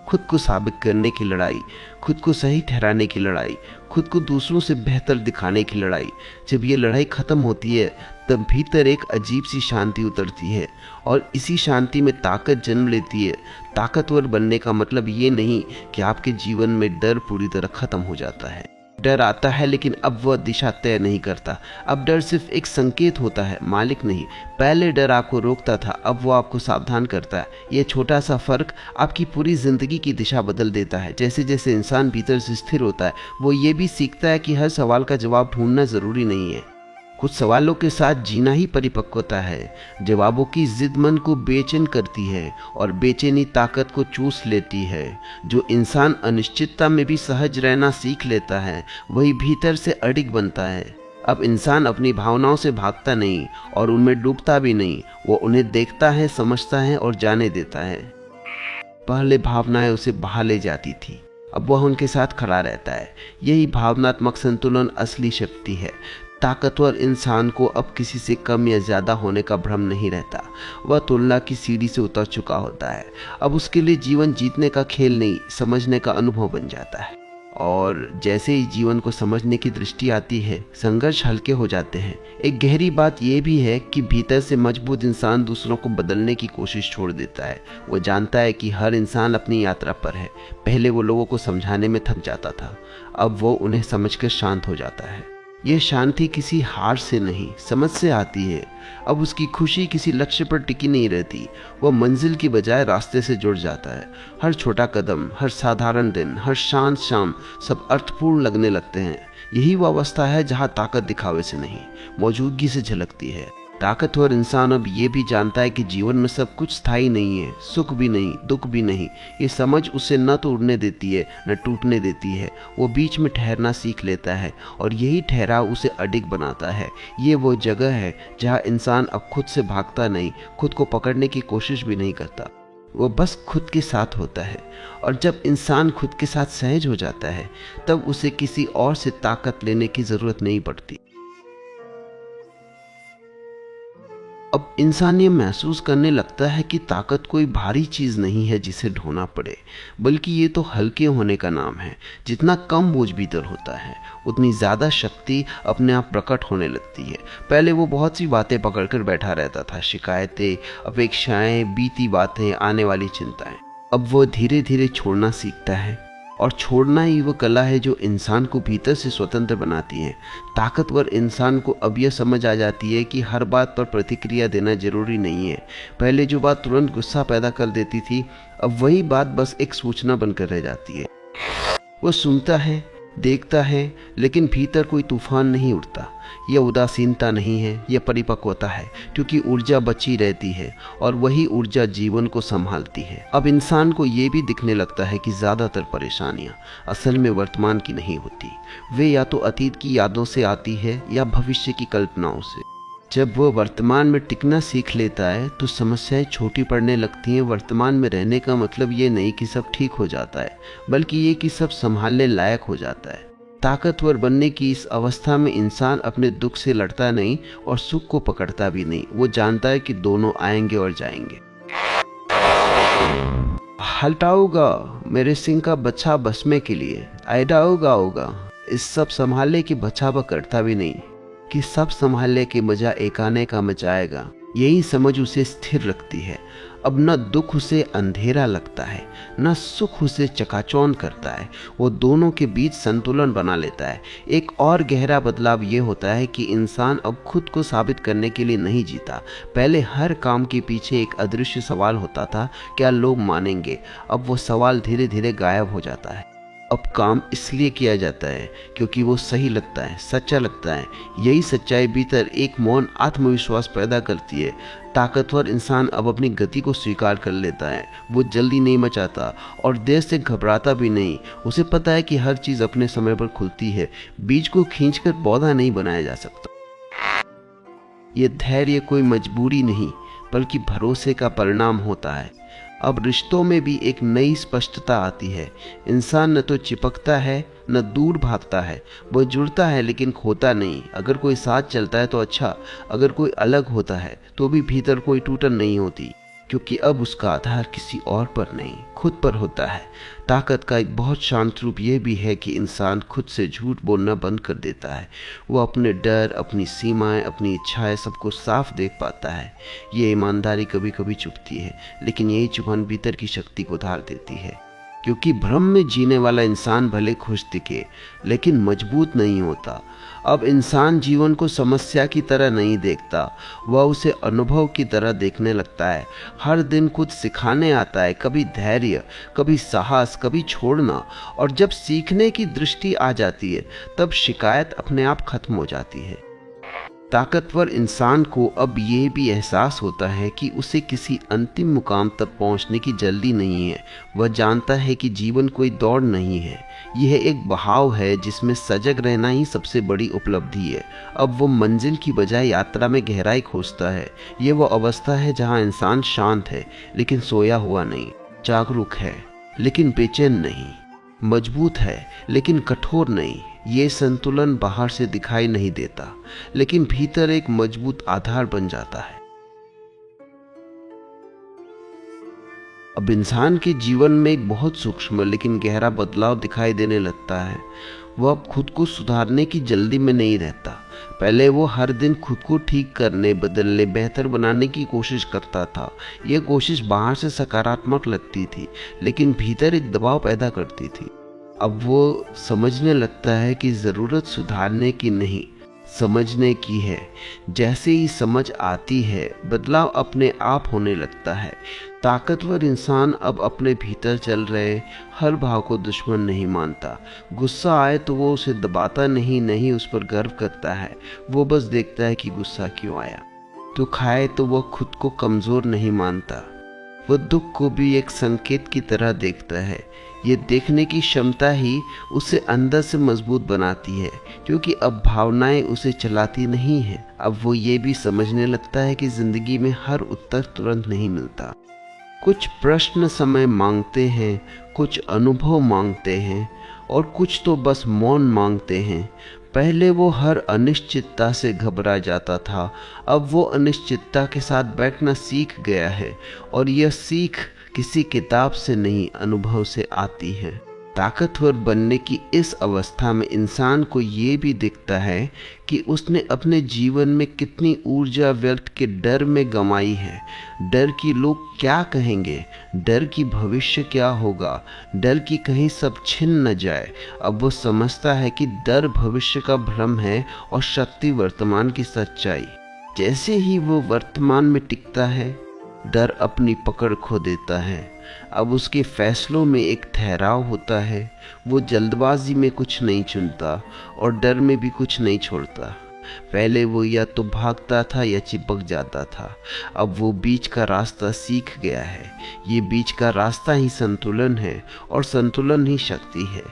खुद को साबित करने की लड़ाई, खुद को सही ठहराने की लड़ाई, खुद को दूसरों से बेहतर दिखाने की लड़ाई। जब ये लड़ाई ख़त्म होती है, तब भीतर एक अजीब सी शांति उतरती है और इसी शांति में ताकत जन्म लेती है। ताकतवर बनने का मतलब ये नहीं कि आपके जीवन में डर पूरी तरह ख़त्म हो जाता है। डर आता है, लेकिन अब वह दिशा तय नहीं करता। अब डर सिर्फ एक संकेत होता है, मालिक नहीं। पहले डर आपको रोकता था, अब वो आपको सावधान करता है। ये छोटा सा फर्क आपकी पूरी जिंदगी की दिशा बदल देता है। जैसे जैसे इंसान भीतर से स्थिर होता है, वो ये भी सीखता है कि हर सवाल का जवाब ढूंढना जरूरी नहीं है। कुछ सवालों के साथ जीना ही परिपक्वता है। जवाबों की जिद मन को बेचैन करती है और बेचैनी ताकत को चूस लेती है। जो इंसान अनिश्चितता में भी सहज रहना सीख लेता है, वही भीतर से अडिग बनता है। अब इंसान अपनी भावनाओं से भागता नहीं और उनमें डूबता भी नहीं। वो उन्हें देखता है, समझता है और जाने देता है। पहले भावनाएं उसे बहा ले जाती थी, अब वह उनके साथ खड़ा रहता है। यही भावनात्मक संतुलन असली शक्ति है। ताकतवर इंसान को अब किसी से कम या ज़्यादा होने का भ्रम नहीं रहता। वह तुलना की सीढ़ी से उतर चुका होता है। अब उसके लिए जीवन जीतने का खेल नहीं, समझने का अनुभव बन जाता है। और जैसे ही जीवन को समझने की दृष्टि आती है, संघर्ष हल्के हो जाते हैं। एक गहरी बात यह भी है कि भीतर से मजबूत इंसान दूसरों को बदलने की कोशिश छोड़ देता है। वो जानता है कि हर इंसान अपनी यात्रा पर है। पहले वो लोगों को समझाने में थक जाता था, अब वो उन्हें समझकर शांत हो जाता है। यह शांति किसी हार से नहीं, समझ से आती है। अब उसकी खुशी किसी लक्ष्य पर टिकी नहीं रहती, वह मंजिल की बजाय रास्ते से जुड़ जाता है। हर छोटा कदम, हर साधारण दिन, हर शांत शाम सब अर्थपूर्ण लगने लगते हैं। यही वो अवस्था है जहाँ ताकत दिखावे से नहीं, मौजूदगी से झलकती है। ताकतवर इंसान अब ये भी जानता है कि जीवन में सब कुछ स्थायी नहीं है, सुख भी नहीं, दुख भी नहीं। ये समझ उसे न तो उड़ने देती है न टूटने देती है। वो बीच में ठहरना सीख लेता है और यही ठहराव उसे अडिग बनाता है। ये वो जगह है जहाँ इंसान अब खुद से भागता नहीं, खुद को पकड़ने की कोशिश भी नहीं करता। वो बस खुद के साथ होता है। और जब इंसान खुद के साथ सहज हो जाता है, तब उसे किसी और से ताकत लेने की जरूरत नहीं पड़ती। अब इंसान ये महसूस करने लगता है कि ताकत कोई भारी चीज़ नहीं है जिसे ढोना पड़े, बल्कि ये तो हल्के होने का नाम है। जितना कम बोझ भीतर होता है, उतनी ज़्यादा शक्ति अपने आप प्रकट होने लगती है। पहले वो बहुत सी बातें पकड़कर बैठा रहता था, शिकायतें, अपेक्षाएं, बीती बातें, आने वाली चिंताएं। अब वो धीरे धीरे छोड़ना सीखता है, और छोड़ना ही वो कला है जो इंसान को भीतर से स्वतंत्र बनाती है। ताकतवर इंसान को अब यह समझ आ जाती है कि हर बात पर प्रतिक्रिया देना जरूरी नहीं है। पहले जो बात तुरंत गुस्सा पैदा कर देती थी, अब वही बात बस एक सूचना बनकर रह जाती है। वो सुनता है, देखता है, लेकिन भीतर कोई तूफान नहीं उठता। यह उदासीनता नहीं है, यह परिपक्वता है, क्योंकि ऊर्जा बची रहती है और वही ऊर्जा जीवन को संभालती है। अब इंसान को यह भी दिखने लगता है कि ज़्यादातर परेशानियां असल में वर्तमान की नहीं होती। वे या तो अतीत की यादों से आती है या भविष्य की कल्पनाओं से। जब वो वर्तमान में टिकना सीख लेता है तो समस्याएं छोटी पड़ने लगती हैं। वर्तमान में रहने का मतलब ये नहीं कि सब ठीक हो जाता है, बल्कि ये कि सब संभालने लायक हो जाता है। ताकतवर बनने की इस अवस्था में इंसान अपने दुख से लड़ता नहीं और सुख को पकड़ता भी नहीं। वो जानता है कि दोनों आएंगे और जाएंगे। हटाऊंगा मेरे सिंह का बच्चा बसने के लिए, आइडाऊगा होगा। इस सब संभालने की बच्चा करता भी नहीं कि सब संभालने की मजा एकाने का मचाएगा। यही समझ उसे स्थिर रखती है। अब न दुख उसे अंधेरा लगता है, न सुख उसे चकाचौंध करता है। वो दोनों के बीच संतुलन बना लेता है। एक और गहरा बदलाव ये होता है कि इंसान अब खुद को साबित करने के लिए नहीं जीता। पहले हर काम के पीछे एक अदृश्य सवाल होता था, क्या लोग मानेंगे? अब वो सवाल धीरे धीरे गायब हो जाता है। अब काम इसलिए किया जाता है क्योंकि वो सही लगता है, सच्चा लगता है। यही सच्चाई भीतर एक मौन आत्मविश्वास पैदा करती है। ताकतवर इंसान अब अपनी गति को स्वीकार कर लेता है। वो जल्दी नहीं मचाता और देर से घबराता भी नहीं। उसे पता है कि हर चीज़ अपने समय पर खुलती है। बीज को खींचकर पौधा नहीं बनाया जा सकता। ये धैर्य कोई मजबूरी नहीं बल्कि भरोसे का परिणाम होता है। अब रिश्तों में भी एक नई स्पष्टता आती है। इंसान न तो चिपकता है न दूर भागता है। वो जुड़ता है लेकिन खोता नहीं। अगर कोई साथ चलता है तो अच्छा, अगर कोई अलग होता है तो भी भीतर कोई टूटन नहीं होती, क्योंकि अब उसका आधार किसी और पर नहीं, खुद पर होता है। ताकत का एक बहुत शांत रूप यह भी है कि इंसान खुद से झूठ बोलना बंद कर देता है। वो अपने डर, अपनी सीमाएं, अपनी इच्छाएं सबको साफ देख पाता है। ये ईमानदारी कभी कभी चुभती है, लेकिन यही चुभन भीतर की शक्ति को उधार देती है। क्योंकि भ्रम में जीने वाला इंसान भले खुश दिखे लेकिन मजबूत नहीं होता। अब इंसान जीवन को समस्या की तरह नहीं देखता, वह उसे अनुभव की तरह देखने लगता है। हर दिन कुछ सिखाने आता है, कभी धैर्य, कभी साहस, कभी छोड़ना। और जब सीखने की दृष्टि आ जाती है तब शिकायत अपने आप खत्म हो जाती है। ताकतवर इंसान को अब ये भी एहसास होता है कि उसे किसी अंतिम मुकाम तक पहुंचने की जल्दी नहीं है। वह जानता है कि जीवन कोई दौड़ नहीं है, यह एक बहाव है जिसमें सजग रहना ही सबसे बड़ी उपलब्धि है। अब वो मंजिल की बजाय यात्रा में गहराई खोजता है। ये वो अवस्था है जहां इंसान शांत है लेकिन सोया हुआ नहीं, जागरूक है लेकिन बेचैन नहीं, मजबूत है लेकिन कठोर नहीं। ये संतुलन बाहर से दिखाई नहीं देता लेकिन भीतर एक मजबूत आधार बन जाता है। अब इंसान के जीवन में एक बहुत सूक्ष्म लेकिन गहरा बदलाव दिखाई देने लगता है। वह अब खुद को सुधारने की जल्दी में नहीं रहता। पहले वो हर दिन खुद को ठीक करने, बदलने, बेहतर बनाने की कोशिश करता था। यह कोशिश बाहर से सकारात्मक लगती थी लेकिन भीतर एक दबाव पैदा करती थी। अब वो समझने लगता है कि ज़रूरत सुधारने की नहीं, समझने की है। जैसे ही समझ आती है बदलाव अपने आप होने लगता है। ताकतवर इंसान अब अपने भीतर चल रहे हर भाव को दुश्मन नहीं मानता। गुस्सा आए तो वो उसे दबाता नहीं उस पर गर्व करता है। वो बस देखता है कि गुस्सा क्यों आया। दुख आए तो वो खुद को कमज़ोर नहीं मानता। वो दुख को भी एक संकेत की तरह देखता है। ये देखने की क्षमता ही उसे अंदर से मजबूत बनाती है, क्योंकि अब भावनाएं उसे चलाती नहीं हैं। अब वो ये भी समझने लगता है कि जिंदगी में हर उत्तर तुरंत नहीं मिलता। कुछ प्रश्न समय मांगते हैं, कुछ अनुभव मांगते हैं और कुछ तो बस मौन मांगते हैं। पहले वो हर अनिश्चितता से घबरा जाता था, अब वो अनिश्चितता के साथ बैठना सीख गया है और यह सीख किसी किताब से नहीं, अनुभव से आती है। ताकतवर बनने की इस अवस्था में इंसान को ये भी दिखता है कि उसने अपने जीवन में कितनी ऊर्जा व्यर्थ के डर में गंवाई है। डर कि लोग क्या कहेंगे, डर कि भविष्य क्या होगा, डर कि कहीं सब छिन न जाए। अब वो समझता है कि डर भविष्य का भ्रम है और शक्ति वर्तमान की सच्चाई। जैसे ही वो वर्तमान में टिकता है, डर अपनी पकड़ खो देता है। अब उसके फैसलों में एक ठहराव होता है। वो जल्दबाजी में कुछ नहीं चुनता और डर में भी कुछ नहीं छोड़ता। पहले वो या तो भागता था या चिपक जाता था। अब वो बीच का रास्ता सीख गया है। ये बीच का रास्ता ही संतुलन है और संतुलन ही शक्ति है।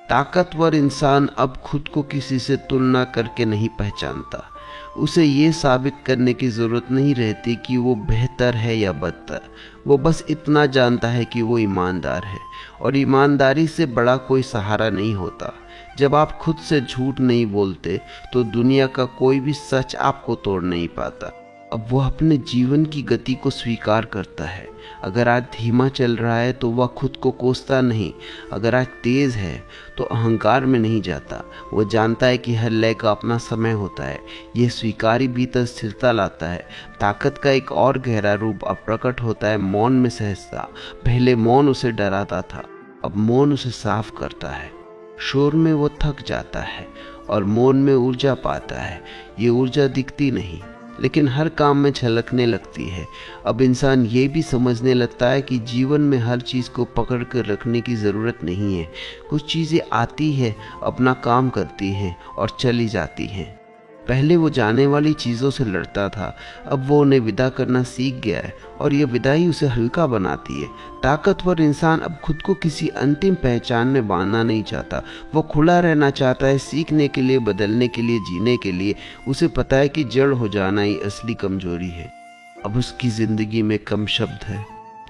ताकतवर इंसान अब खुद को किसी से तुलना करके नहीं पहचानता। उसे ये साबित करने की ज़रूरत नहीं रहती कि वो बेहतर है या बदतर। वो बस इतना जानता है कि वो ईमानदार है और ईमानदारी से बड़ा कोई सहारा नहीं होता। जब आप खुद से झूठ नहीं बोलते तो दुनिया का कोई भी सच आपको तोड़ नहीं पाता। अब वह अपने जीवन की गति को स्वीकार करता है। अगर आज धीमा चल रहा है तो वह खुद को कोसता नहीं, अगर आज तेज है तो अहंकार में नहीं जाता। वह जानता है कि हर लय का अपना समय होता है। यह स्वीकारी भीतर स्थिरता लाता है। ताकत का एक और गहरा रूप अब प्रकट होता है मौन में सहजता। पहले मौन उसे डराता था, अब मौन उसे साफ करता है। शोर में वो थक जाता है और मौन में ऊर्जा पाता है। ये ऊर्जा दिखती नहीं लेकिन हर काम में झलकने लगती है। अब इंसान ये भी समझने लगता है कि जीवन में हर चीज़ को पकड़ कर रखने की ज़रूरत नहीं है। कुछ चीज़ें आती है, अपना काम करती हैं और चली जाती हैं। पहले वो जाने वाली चीज़ों से लड़ता था, अब वो उन्हें विदा करना सीख गया है और ये विदाई उसे हल्का बनाती है। ताकतवर इंसान अब खुद को किसी अंतिम पहचान में बांधना नहीं चाहता। वो खुला रहना चाहता है, सीखने के लिए, बदलने के लिए, जीने के लिए। उसे पता है कि जड़ हो जाना ही असली कमजोरी है। अब उसकी ज़िंदगी में कम शब्द है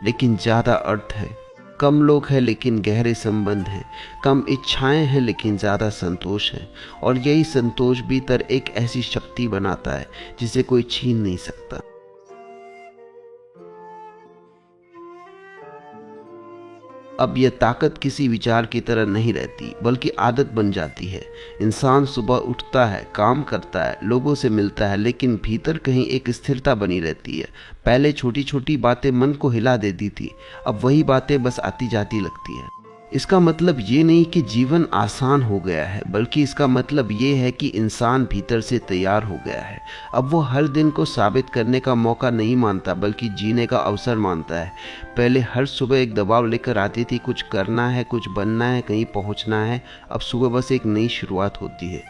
लेकिन ज़्यादा अर्थ है, कम लोग हैं लेकिन गहरे संबंध हैं, कम इच्छाएं हैं लेकिन ज़्यादा संतोष है। और यही संतोष भीतर एक ऐसी शक्ति बनाता है जिसे कोई छीन नहीं सकता। अब यह ताकत किसी विचार की तरह नहीं रहती बल्कि आदत बन जाती है। इंसान सुबह उठता है, काम करता है, लोगों से मिलता है, लेकिन भीतर कहीं एक स्थिरता बनी रहती है। पहले छोटी छोटी बातें मन को हिला देती थी, अब वही बातें बस आती जाती लगती है। इसका मतलब ये नहीं कि जीवन आसान हो गया है, बल्कि इसका मतलब ये है कि इंसान भीतर से तैयार हो गया है। अब वो हर दिन को साबित करने का मौका नहीं मानता बल्कि जीने का अवसर मानता है। पहले हर सुबह एक दबाव लेकर आती थी, कुछ करना है, कुछ बनना है, कहीं पहुंचना है। अब सुबह बस एक नई शुरुआत होती है।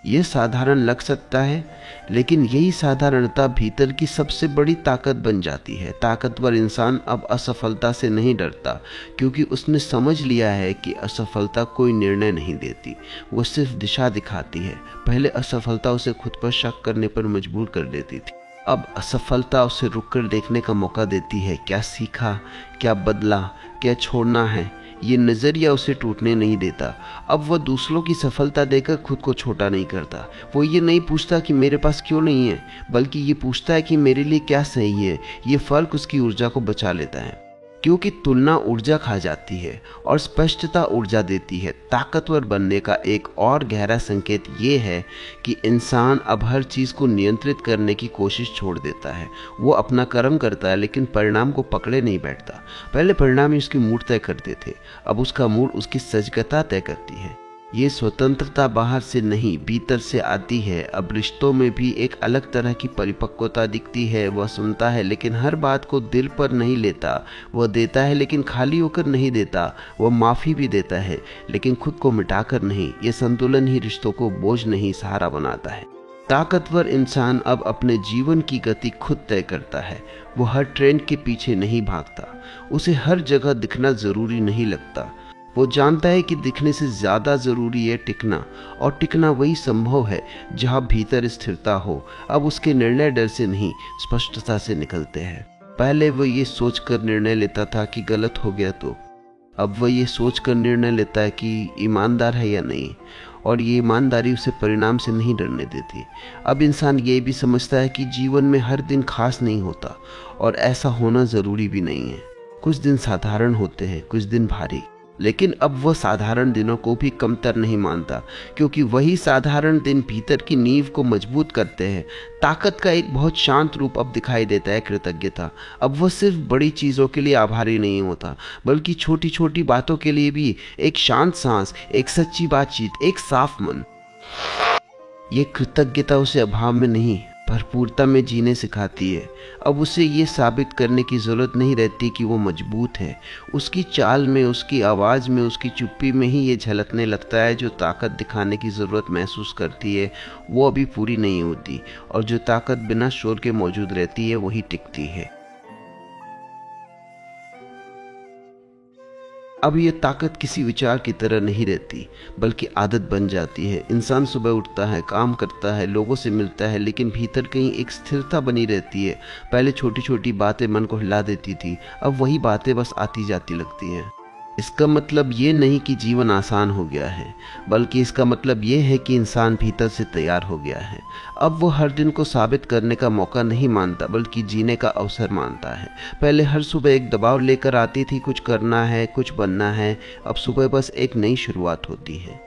ये साधारण लग सकता है लेकिन यही साधारणता भीतर की सबसे बड़ी ताकत बन जाती है। ताकतवर इंसान अब असफलता से नहीं डरता क्योंकि उसने समझ लिया है कि असफलता कोई निर्णय नहीं देती, वो सिर्फ दिशा दिखाती है। पहले असफलता उसे खुद पर शक करने पर मजबूर कर देती थी, अब असफलता उसे रुककर देखने का मौका देती है। क्या सीखा, क्या बदला, क्या छोड़ना है, ये नज़रिया उसे टूटने नहीं देता। अब वह दूसरों की सफलता देखकर खुद को छोटा नहीं करता। वो ये नहीं पूछता कि मेरे पास क्यों नहीं है, बल्कि ये पूछता है कि मेरे लिए क्या सही है। ये फर्क उसकी ऊर्जा को बचा लेता है क्योंकि तुलना ऊर्जा खा जाती है और स्पष्टता ऊर्जा देती है। ताकतवर बनने का एक और गहरा संकेत ये है कि इंसान अब हर चीज़ को नियंत्रित करने की कोशिश छोड़ देता है। वो अपना कर्म करता है लेकिन परिणाम को पकड़े नहीं बैठता। पहले परिणाम ही उसकी मूड तय करते थे, अब उसका मूड उसकी सजगता तय करती है। ये स्वतंत्रता बाहर से नहीं भीतर से आती है। अब रिश्तों में भी एक अलग तरह की परिपक्वता दिखती है। वह सुनता है लेकिन हर बात को दिल पर नहीं लेता। वह देता है लेकिन खाली होकर नहीं देता। वह माफ़ी भी देता है लेकिन खुद को मिटाकर नहीं। ये संतुलन ही रिश्तों को बोझ नहीं सहारा बनाता है। ताकतवर इंसान अब अपने जीवन की गति खुद तय करता है। वो हर ट्रेंड के पीछे नहीं भागता। उसे हर जगह दिखना जरूरी नहीं लगता। वो जानता है कि दिखने से ज़्यादा ज़रूरी है टिकना, और टिकना वही संभव है जहाँ भीतर स्थिरता हो। अब उसके निर्णय डर से नहीं, स्पष्टता से निकलते हैं। पहले वो ये सोचकर निर्णय लेता था कि गलत हो गया तो, अब वह ये सोचकर निर्णय लेता है कि ईमानदार है या नहीं, और ये ईमानदारी उसे परिणाम से नहीं डरने देती। अब इंसान ये भी समझता है कि जीवन में हर दिन खास नहीं होता और ऐसा होना ज़रूरी भी नहीं है। कुछ दिन साधारण होते हैं, कुछ दिन भारी, लेकिन अब वह साधारण दिनों को भी कमतर नहीं मानता क्योंकि वही साधारण दिन भीतर की नींव को मजबूत करते हैं। ताकत का एक बहुत शांत रूप अब दिखाई देता है कृतज्ञता। अब वह सिर्फ बड़ी चीज़ों के लिए आभारी नहीं होता बल्कि छोटी छोटी बातों के लिए भी। एक शांत सांस, एक सच्ची बातचीत, एक साफ मन। ये कृतज्ञता उसे अभाव में नहीं भरपूरता में जीने सिखाती है। अब उसे ये साबित करने की ज़रूरत नहीं रहती कि वो मजबूत है। उसकी चाल में, उसकी आवाज़ में, उसकी चुप्पी में ही ये झलकने लगता है। जो ताकत दिखाने की ज़रूरत महसूस करती है वो अभी पूरी नहीं होती, और जो ताकत बिना शोर के मौजूद रहती है वही टिकती है। अब ये ताकत किसी विचार की तरह नहीं रहती बल्कि आदत बन जाती है। इंसान सुबह उठता है, काम करता है, लोगों से मिलता है, लेकिन भीतर कहीं एक स्थिरता बनी रहती है। पहले छोटी छोटी बातें मन को हिला देती थी, अब वही बातें बस आती जाती लगती हैं। इसका मतलब ये नहीं कि जीवन आसान हो गया है, बल्कि इसका मतलब ये है कि इंसान भीतर से तैयार हो गया है। अब वो हर दिन को साबित करने का मौका नहीं मानता, बल्कि जीने का अवसर मानता है। पहले हर सुबह एक दबाव लेकर आती थी, कुछ करना है, कुछ बनना है। अब सुबह बस एक नई शुरुआत होती है।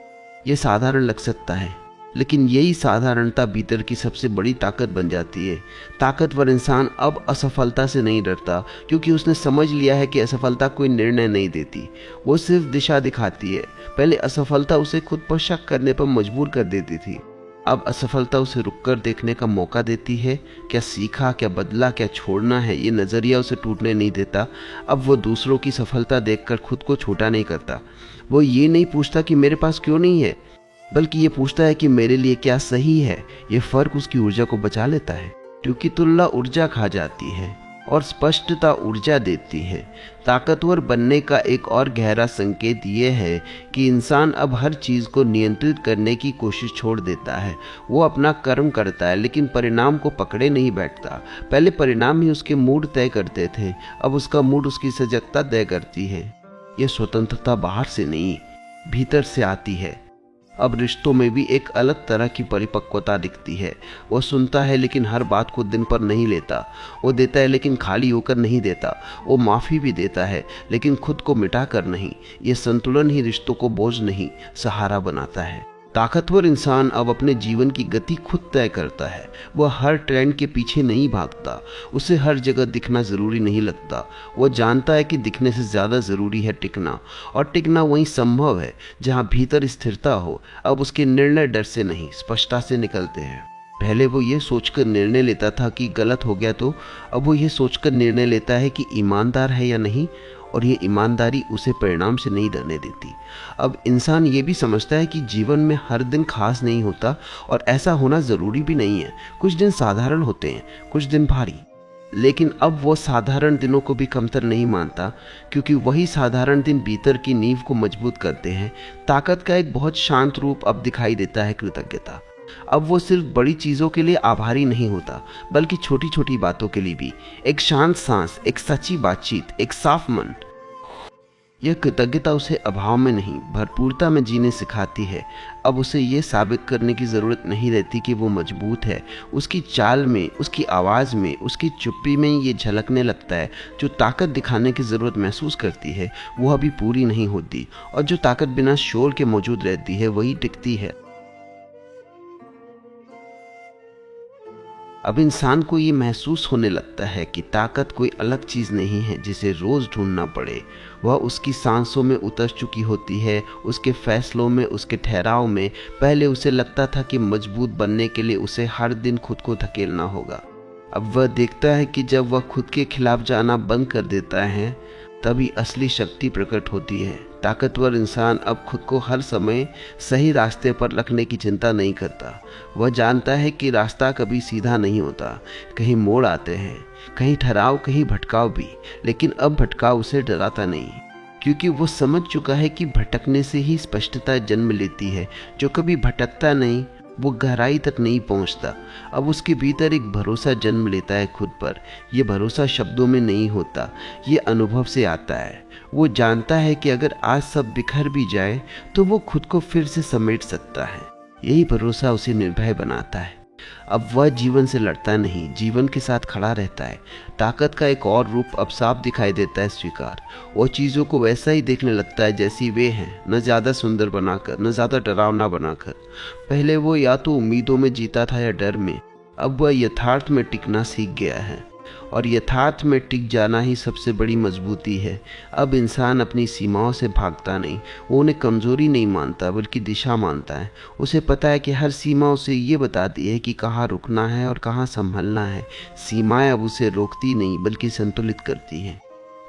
ये साधारण लग सकता है, लेकिन यही साधारणता भीतर की सबसे बड़ी ताकत बन जाती है। ताकतवर इंसान अब असफलता से नहीं डरता, क्योंकि उसने समझ लिया है कि असफलता कोई निर्णय नहीं देती, वो सिर्फ दिशा दिखाती है। पहले असफलता उसे खुद पर शक करने पर मजबूर कर देती थी, अब असफलता उसे रुककर देखने का मौका देती है। क्या सीखा, क्या बदला, क्या छोड़ना है, ये नज़रिया उसे टूटने नहीं देता। अब वो दूसरों की सफलता देखकर खुद को छोटा नहीं करता। वो ये नहीं पूछता कि मेरे पास क्यों नहीं है, बल्कि ये पूछता है कि मेरे लिए क्या सही है। ये फर्क उसकी ऊर्जा को बचा लेता है, क्योंकि तुलना ऊर्जा खा जाती है और स्पष्टता ऊर्जा देती है। ताकतवर बनने का एक और गहरा संकेत ये है कि इंसान अब हर चीज़ को नियंत्रित करने की कोशिश छोड़ देता है। वो अपना कर्म करता है, लेकिन परिणाम को पकड़े नहीं बैठता। पहले परिणाम ही उसके मूड तय करते थे, अब उसका मूड उसकी सजगता तय करती है। ये स्वतंत्रता बाहर से नहीं, भीतर से आती है। अब रिश्तों में भी एक अलग तरह की परिपक्वता दिखती है। वो सुनता है, लेकिन हर बात को दिन पर नहीं लेता। वो देता है, लेकिन खाली होकर नहीं देता। वो माफ़ी भी देता है, लेकिन खुद को मिटाकर नहीं। ये संतुलन ही रिश्तों को बोझ नहीं, सहारा बनाता है। ताकतवर इंसान अब अपने जीवन की गति खुद तय करता है। वह हर ट्रेंड के पीछे नहीं भागता, उसे हर जगह दिखना ज़रूरी नहीं लगता। वह जानता है कि दिखने से ज़्यादा ज़रूरी है टिकना, और टिकना वहीं संभव है जहां भीतर स्थिरता हो। अब उसके निर्णय डर से नहीं, स्पष्टता से निकलते हैं। पहले वो ये सोचकर निर्णय लेता था कि गलत हो गया तो, अब वो ये सोचकर निर्णय लेता है कि ईमानदार है या नहीं, और ये ईमानदारी उसे परिणाम से नहीं डरने देती। अब इंसान ये भी समझता है कि जीवन में हर दिन खास नहीं होता, और ऐसा होना ज़रूरी भी नहीं है। कुछ दिन साधारण होते हैं, कुछ दिन भारी, लेकिन अब वो साधारण दिनों को भी कमतर नहीं मानता, क्योंकि वही साधारण दिन भीतर की नींव को मजबूत करते हैं। ताकत का एक बहुत शांत रूप अब दिखाई देता है, कृतज्ञता। अब वो सिर्फ बड़ी चीज़ों के लिए आभारी नहीं होता, बल्कि छोटी छोटी बातों के लिए भी। एक शांत सांस, एक सच्ची बातचीत, एक साफ मन। यह कृतज्ञता उसे अभाव में नहीं, भरपूरता में जीने सिखाती है। अब उसे ये साबित करने की ज़रूरत नहीं रहती कि वो मजबूत है। उसकी चाल में, उसकी आवाज़ में, उसकी चुप्पी में ये झलकने लगता है। जो ताकत दिखाने की ज़रूरत महसूस करती है, वो अभी पूरी नहीं होती, और जो ताकत बिना शोर के मौजूद रहती है, वही टिकती है। अब इंसान को ये महसूस होने लगता है कि ताकत कोई अलग चीज़ नहीं है जिसे रोज़ ढूंढना पड़े। वह उसकी सांसों में उतर चुकी होती है, उसके फैसलों में, उसके ठहराव में। पहले उसे लगता था कि मजबूत बनने के लिए उसे हर दिन खुद को धकेलना होगा। अब वह देखता है कि जब वह खुद के खिलाफ जाना बंद कर देता है, तभी असली शक्ति प्रकट होती है। ताकतवर इंसान अब खुद को हर समय सही रास्ते पर रखने की चिंता नहीं करता। वह जानता है कि रास्ता कभी सीधा नहीं होता, कहीं मोड़ आते हैं, कहीं ठहराव, कहीं भटकाव भी। लेकिन अब भटकाव उसे डराता नहीं, क्योंकि वो समझ चुका है कि भटकने से ही स्पष्टता जन्म लेती है। जो कभी भटकता नहीं, वो गहराई तक नहीं पहुंचता। अब उसके भीतर एक भरोसा जन्म लेता है खुद पर। यह भरोसा शब्दों में नहीं होता, ये अनुभव से आता है। वो जानता है कि अगर आज सब बिखर भी जाए, तो वो खुद को फिर से समेट सकता है। यही भरोसा उसे निर्भय बनाता है। अब वह जीवन से लड़ता नहीं, जीवन के साथ खड़ा रहता है। ताकत का एक और रूप अब साफ दिखाई देता है, स्वीकार। वो चीज़ों को वैसा ही देखने लगता है जैसी वे हैं, न ज़्यादा सुंदर बनाकर, न ज़्यादा डरावना बनाकर। पहले वो या तो उम्मीदों में जीता था या डर में। अब वह यथार्थ में टिकना सीख गया है, और यथार्थ में टिक जाना ही सबसे बड़ी मजबूती है। अब इंसान अपनी सीमाओं से भागता नहीं, वो उन्हें कमज़ोरी नहीं मानता, बल्कि दिशा मानता है। उसे पता है कि हर सीमा उसे ये बताती है कि कहाँ रुकना है और कहाँ संभलना है। सीमाएं अब उसे रोकती नहीं, बल्कि संतुलित करती हैं।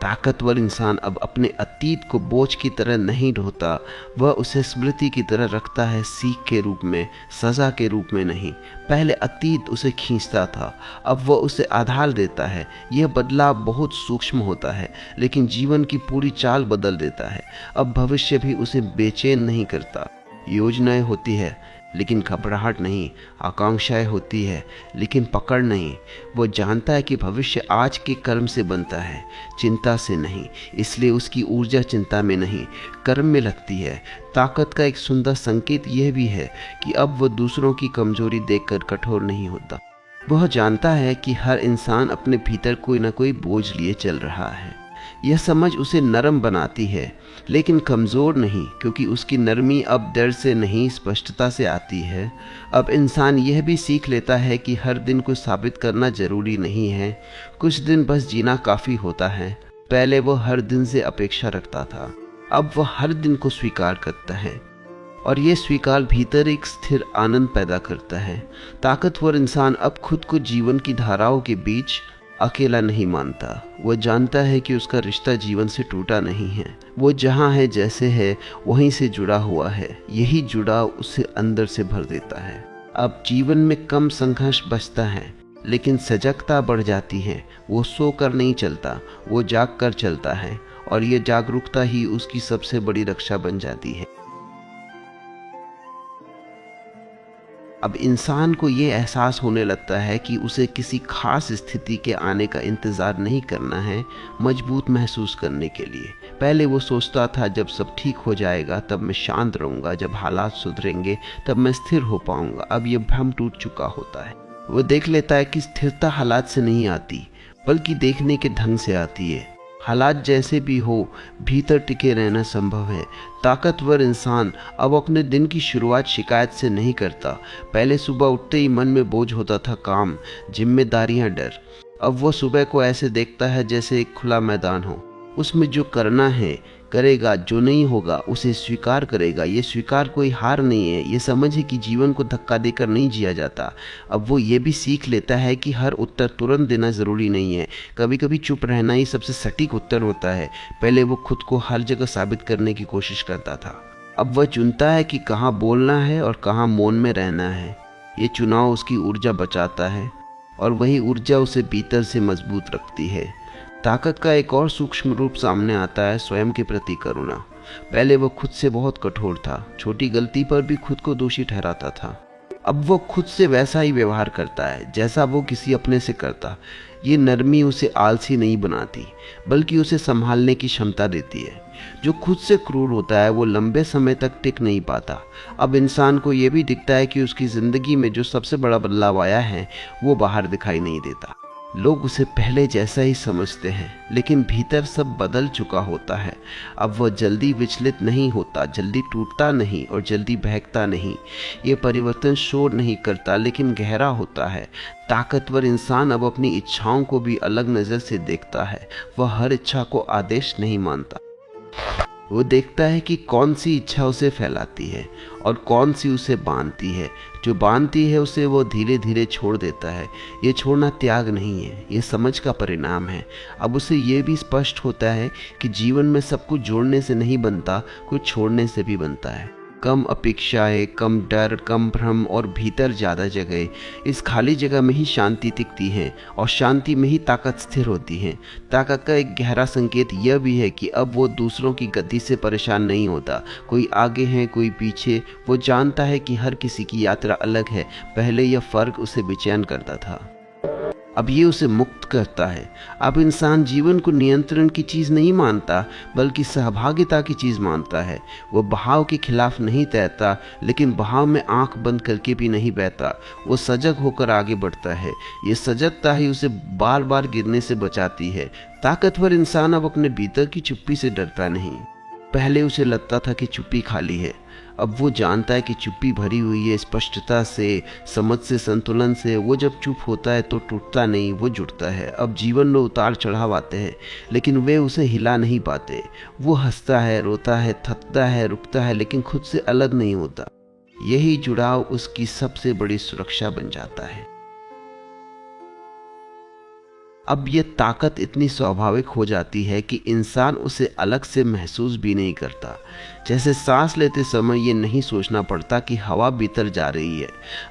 ताकतवर इंसान अब अपने अतीत को बोझ की तरह नहीं ढोता, वह उसे स्मृति की तरह रखता है, सीख के रूप में, सज़ा के रूप में नहीं। पहले अतीत उसे खींचता था, अब वह उसे आधार देता है। यह बदलाव बहुत सूक्ष्म होता है, लेकिन जीवन की पूरी चाल बदल देता है। अब भविष्य भी उसे बेचैन नहीं करता। योजनाएं होती है, लेकिन घबराहट नहीं। आकांक्षाएं होती है लेकिन पकड़ नहीं। वो जानता है कि भविष्य आज के कर्म से बनता है, चिंता से नहीं। इसलिए उसकी ऊर्जा चिंता में नहीं, कर्म में लगती है। ताकत का एक सुंदर संकेत यह भी है कि अब वो दूसरों की कमजोरी देखकर कठोर नहीं होता। वह जानता है कि हर इंसान अपने भीतर कोई ना कोई बोझ लिए चल रहा है। यह समझ उसे नरम बनाती है, लेकिन कमज़ोर नहीं, क्योंकि उसकी नरमी अब डर से नहीं, स्पष्टता से आती है। अब इंसान यह भी सीख लेता है कि हर दिन को साबित करना जरूरी नहीं है, कुछ दिन बस जीना काफ़ी होता है। पहले वह हर दिन से अपेक्षा रखता था, अब वह हर दिन को स्वीकार करता है, और यह स्वीकार भीतर एक स्थिर आनंद पैदा करता है। ताकतवर इंसान अब खुद को जीवन की धाराओं के बीच अकेला नहीं मानता। वह जानता है कि उसका रिश्ता जीवन से टूटा नहीं है। वो जहाँ है, जैसे है, वहीं से जुड़ा हुआ है। यही जुड़ाव उसे अंदर से भर देता है। अब जीवन में कम संघर्ष बचता है, लेकिन सजगता बढ़ जाती है। वो सोकर नहीं चलता, वो जाग कर चलता है, और ये जागरूकता ही उसकी सबसे बड़ी रक्षा बन जाती है। अब इंसान को ये एहसास होने लगता है कि उसे किसी खास स्थिति के आने का इंतज़ार नहीं करना है मजबूत महसूस करने के लिए। पहले वो सोचता था जब सब ठीक हो जाएगा तब मैं शांत रहूँगा, जब हालात सुधरेंगे तब मैं स्थिर हो पाऊँगा। अब ये भ्रम टूट चुका होता है। वो देख लेता है कि स्थिरता हालात से नहीं आती, बल्कि देखने के ढंग से आती है। हालात जैसे भी हो, भीतर टिके रहना संभव है। ताकतवर इंसान अब अपने दिन की शुरुआत शिकायत से नहीं करता। पहले सुबह उठते ही मन में बोझ होता था, काम, जिम्मेदारियां, डर। अब वो सुबह को ऐसे देखता है जैसे एक खुला मैदान हो। उसमें जो करना है करेगा, जो नहीं होगा उसे स्वीकार करेगा। ये स्वीकार कोई हार नहीं है, ये समझ है कि जीवन को धक्का देकर नहीं जिया जाता। अब वो ये भी सीख लेता है कि हर उत्तर तुरंत देना ज़रूरी नहीं है। कभी कभी चुप रहना ही सबसे सटीक उत्तर होता है। पहले वो खुद को हर जगह साबित करने की कोशिश करता था, अब वह चुनता है कि कहाँ बोलना है और कहाँ मौन में रहना है। ये चुनाव उसकी ऊर्जा बचाता है, और वही ऊर्जा उसे भीतर से मजबूत रखती है। ताकत का एक और सूक्ष्म रूप सामने आता है, स्वयं के प्रति करुणा। पहले वो खुद से बहुत कठोर था, छोटी गलती पर भी खुद को दोषी ठहराता था। अब वो खुद से वैसा ही व्यवहार करता है जैसा वो किसी अपने से करता। ये नरमी उसे आलसी नहीं बनाती, बल्कि उसे संभालने की क्षमता देती है। जो खुद से क्रूर होता है वो लंबे समय तक टिक नहीं पाता। अब इंसान को ये भी दिखता है कि उसकी ज़िंदगी में जो सबसे बड़ा बदलाव आया है वो बाहर दिखाई नहीं देता। लोग उसे पहले जैसा ही समझते हैं, लेकिन भीतर सब बदल चुका होता है। अब वह जल्दी विचलित नहीं होता, जल्दी टूटता नहीं और जल्दी बहकता नहीं। ये परिवर्तन शोर नहीं करता, लेकिन गहरा होता है। ताकतवर इंसान अब अपनी इच्छाओं को भी अलग नज़र से देखता है। वह हर इच्छा को आदेश नहीं मानता। वो देखता है कि कौन सी इच्छा उसे फैलाती है और कौन सी उसे बांधती है। जो बांधती है उसे वो धीरे धीरे छोड़ देता है। ये छोड़ना त्याग नहीं है, ये समझ का परिणाम है। अब उसे ये भी स्पष्ट होता है कि जीवन में सब कुछ जोड़ने से नहीं बनता, कुछ छोड़ने से भी बनता है। कम अपेक्षाएं, कम डर, कम भ्रम और भीतर ज़्यादा जगह। इस खाली जगह में ही शांति टिकती है, और शांति में ही ताकत स्थिर होती है। ताकत का एक गहरा संकेत यह भी है कि अब वो दूसरों की गति से परेशान नहीं होता। कोई आगे है, कोई पीछे। वो जानता है कि हर किसी की यात्रा अलग है। पहले यह फर्क उसे बेचैन करता था, अब ये उसे मुक्त करता है। अब इंसान जीवन को नियंत्रण की चीज़ नहीं मानता, बल्कि सहभागिता की चीज़ मानता है। वो बहाव के खिलाफ नहीं तैरता, लेकिन बहाव में आंख बंद करके भी नहीं बहता। वो सजग होकर आगे बढ़ता है। ये सजगता ही उसे बार बार गिरने से बचाती है। ताकतवर इंसान अब अपने भीतर की चुप्पी से डरता नहीं। पहले उसे लगता था कि चुप्पी खाली है, अब वो जानता है कि चुप्पी भरी हुई है स्पष्टता से, समझ से, संतुलन से। वो जब चुप होता है तो टूटता नहीं, वो जुड़ता है। अब जीवन में उतार चढ़ाव आते हैं, लेकिन वे उसे हिला नहीं पाते। वो हंसता है, रोता है, थकता है, रुकता है, लेकिन खुद से अलग नहीं होता। यही जुड़ाव उसकी सबसे बड़ी सुरक्षा बन जाता है। अब ये ताकत इतनी स्वाभाविक हो जाती है कि इंसान उसे अलग से महसूस भी नहीं करता। जैसे सांस लेते समय ये नहीं सोचना पड़ता कि हवा भीतर जा रही है,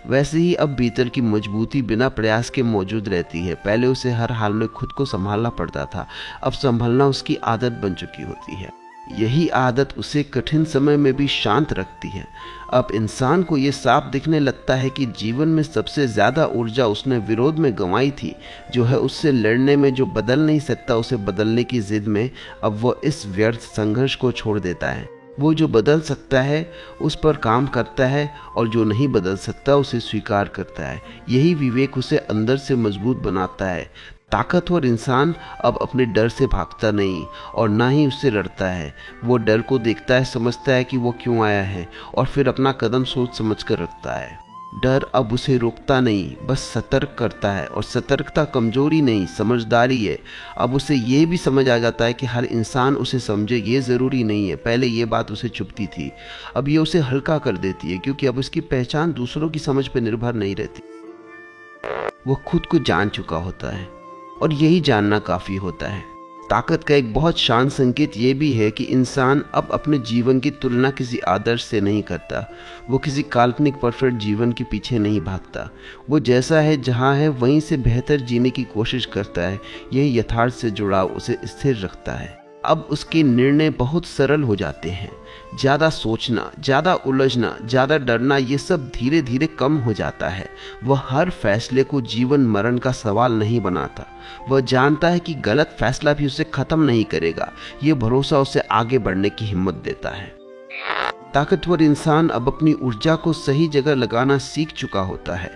वैसे ही अब भीतर की मजबूती बिना प्रयास के मौजूद रहती है। पहले उसे हर हाल में खुद को संभालना पड़ता था, अब संभलना उसकी आदत बन चुकी होती है। यही आदत उसे कठिन समय में भी शांत रखती है। अब इंसान को ये साफ दिखने लगता है कि जीवन में सबसे ज्यादा ऊर्जा उसने विरोध में गंवाई थी, जो है उससे लड़ने में, जो बदल नहीं सकता उसे बदलने की जिद में। अब वो इस व्यर्थ संघर्ष को छोड़ देता है। वो जो बदल सकता है उस पर काम करता है और जो नहीं बदल सकता उसे स्वीकार करता है। यही विवेक उसे अंदर से मजबूत बनाता है। ताकतवर इंसान अब अपने डर से भागता नहीं और ना ही उससे लड़ता है। वो डर को देखता है, समझता है कि वो क्यों आया है और फिर अपना कदम सोच समझ कर रखता है। डर अब उसे रोकता नहीं, बस सतर्क करता है। और सतर्कता कमजोरी नहीं, समझदारी है। अब उसे ये भी समझ आ जाता है कि हर इंसान उसे समझे ये ज़रूरी नहीं है। पहले ये बात उसे चुभती थी, अब ये उसे हल्का कर देती है, क्योंकि अब उसकी पहचान दूसरों की समझ पर निर्भर नहीं रहती। वो खुद को जान चुका होता है और यही जानना काफ़ी होता है। ताकत का एक बहुत शांत संकेत ये भी है कि इंसान अब अपने जीवन की तुलना किसी आदर्श से नहीं करता। वो किसी काल्पनिक परफेक्ट जीवन के पीछे नहीं भागता। वो जैसा है, जहाँ है, वहीं से बेहतर जीने की कोशिश करता है। यह यथार्थ से जुड़ाव उसे स्थिर रखता है। अब उसके निर्णय बहुत सरल हो जाते हैं। ज़्यादा सोचना, ज़्यादा उलझना, ज़्यादा डरना, ये सब धीरे धीरे कम हो जाता है। वह हर फैसले को जीवन मरण का सवाल नहीं बनाता। वह जानता है कि गलत फैसला भी उसे ख़त्म नहीं करेगा। ये भरोसा उसे आगे बढ़ने की हिम्मत देता है। ताकतवर इंसान अब अपनी ऊर्जा को सही जगह लगाना सीख चुका होता है।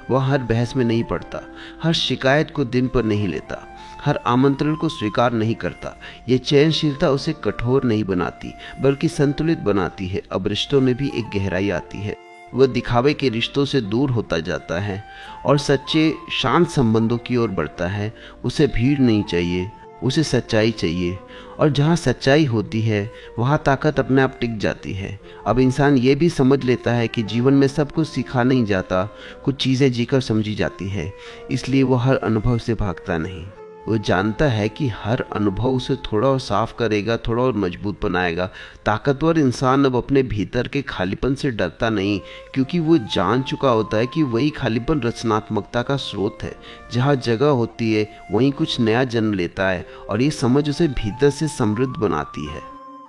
वह हर बहस में नहीं पड़ता, हर शिकायत को दिन पर नहीं लेता, हर आमंत्रण को स्वीकार नहीं करता। ये चयनशीलता उसे कठोर नहीं बनाती, बल्कि संतुलित बनाती है। अब रिश्तों में भी एक गहराई आती है। वह दिखावे के रिश्तों से दूर होता जाता है और सच्चे शांत संबंधों की ओर बढ़ता है। उसे भीड़ नहीं चाहिए, उसे सच्चाई चाहिए। और जहाँ सच्चाई होती है वहाँ ताकत अपने आप टिक जाती है। अब इंसान ये भी समझ लेता है कि जीवन में सब कुछ सीखा नहीं जाता, कुछ चीज़ें जीकर समझी जाती है। इसलिए वो हर अनुभव से भागता नहीं। वो जानता है कि हर अनुभव उसे थोड़ा और साफ करेगा, थोड़ा और मजबूत बनाएगा। ताकतवर इंसान अब अपने भीतर के खालीपन से डरता नहीं, क्योंकि वो जान चुका होता है कि वही खालीपन रचनात्मकता का स्रोत है। जहाँ जगह होती है वहीं कुछ नया जन्म लेता है और ये समझ उसे भीतर से समृद्ध बनाती है।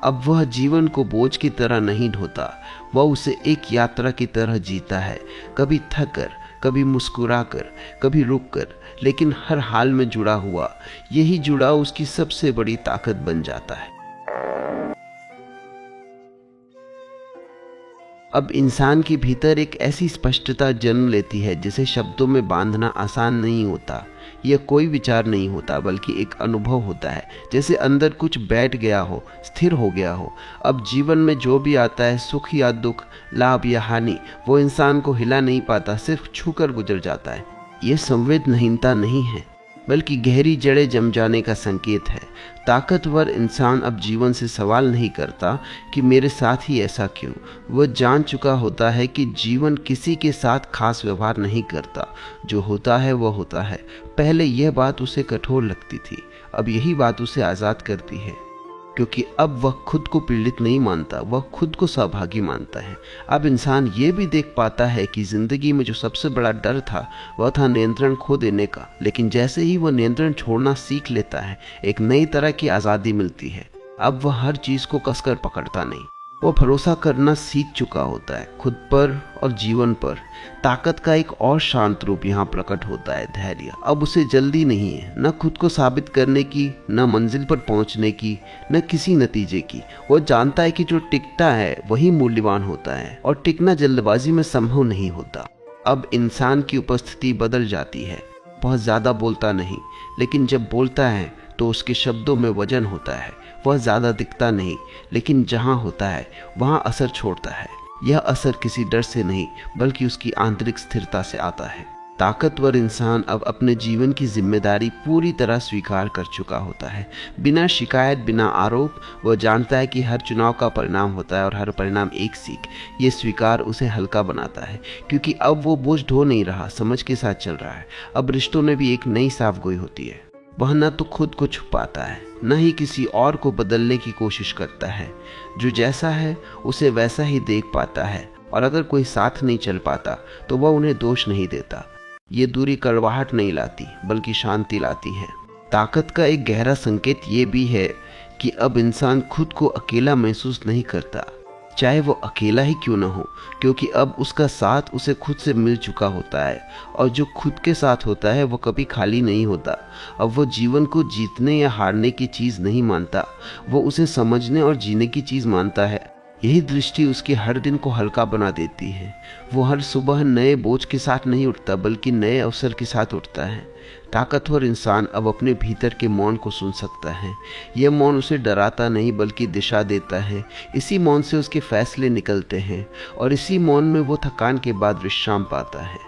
अब वह जीवन को बोझ की तरह नहीं ढोता, वह उसे एक यात्रा की तरह जीता है। कभी थक कर, कभी मुस्कुरा कर, कभी रुक कर, लेकिन हर हाल में जुड़ा हुआ। यही जुड़ाव उसकी सबसे बड़ी ताकत बन जाता है। अब इंसान के भीतर एक ऐसी स्पष्टता जन्म लेती है जिसे शब्दों में बांधना आसान नहीं होता। यह कोई विचार नहीं होता, बल्कि एक अनुभव होता है, जैसे अंदर कुछ बैठ गया हो, स्थिर हो गया हो। अब जीवन में जो भी आता है, सुख या दुख, लाभ या हानि, वो इंसान को हिला नहीं पाता, सिर्फ छूकर गुजर जाता है। ये संवेदनहीनता नहीं है, बल्कि गहरी जड़ें जम जाने का संकेत है। ताकतवर इंसान अब जीवन से सवाल नहीं करता कि मेरे साथ ही ऐसा क्यों। वह जान चुका होता है कि जीवन किसी के साथ खास व्यवहार नहीं करता। जो होता है वह होता है। पहले यह बात उसे कठोर लगती थी, अब यही बात उसे आज़ाद करती है, क्योंकि अब वह खुद को पीड़ित नहीं मानता, वह खुद को सहभागी मानता है। अब इंसान ये भी देख पाता है कि जिंदगी में जो सबसे बड़ा डर था वह था नियंत्रण खो देने का। लेकिन जैसे ही वह नियंत्रण छोड़ना सीख लेता है, एक नई तरह की आज़ादी मिलती है। अब वह हर चीज़ को कसकर पकड़ता नहीं, वो भरोसा करना सीख चुका होता है, खुद पर और जीवन पर। ताकत का एक और शांत रूप यहाँ प्रकट होता है, धैर्य। अब उसे जल्दी नहीं है, न खुद को साबित करने की, न मंजिल पर पहुँचने की, न किसी नतीजे की। वो जानता है कि जो टिकता है वही मूल्यवान होता है और टिकना जल्दबाजी में संभव नहीं होता। अब इंसान की उपस्थिति बदल जाती है। बहुत ज़्यादा बोलता नहीं, लेकिन जब बोलता है तो उसके शब्दों में वजन होता है। वह ज़्यादा दिखता नहीं, लेकिन जहाँ होता है वहाँ असर छोड़ता है। यह असर किसी डर से नहीं, बल्कि उसकी आंतरिक स्थिरता से आता है। ताकतवर इंसान अब अपने जीवन की जिम्मेदारी पूरी तरह स्वीकार कर चुका होता है, बिना शिकायत, बिना आरोप। वह जानता है कि हर चुनाव का परिणाम होता है और हर परिणाम एक सीख। ये स्वीकार उसे हल्का बनाता है, क्योंकि अब वो बोझ ढो नहीं रहा, समझ के साथ चल रहा है। अब रिश्तों में भी एक नई साफगोई होती है। वह न तो खुद को छुपाता है, न ही किसी और को बदलने की कोशिश करता है। जो जैसा है उसे वैसा ही देख पाता है, और अगर कोई साथ नहीं चल पाता तो वह उन्हें दोष नहीं देता। ये दूरी कड़वाहट नहीं लाती, बल्कि शांति लाती है। ताकत का एक गहरा संकेत ये भी है कि अब इंसान खुद को अकेला महसूस नहीं करता, चाहे वो अकेला ही क्यों ना हो, क्योंकि अब उसका साथ उसे खुद से मिल चुका होता है। और जो खुद के साथ होता है वो कभी खाली नहीं होता। अब वो जीवन को जीतने या हारने की चीज़ नहीं मानता, वो उसे समझने और जीने की चीज़ मानता है। यही दृष्टि उसके हर दिन को हल्का बना देती है। वो हर सुबह नए बोझ के साथ नहीं उठता, बल्कि नए अवसर के साथ उठता है। ताकतवर इंसान अब अपने भीतर के मौन को सुन सकता है। यह मौन उसे डराता नहीं बल्कि दिशा देता है। इसी मौन से उसके फैसले निकलते हैं और इसी मौन में वो थकान के बाद विश्राम पाता है।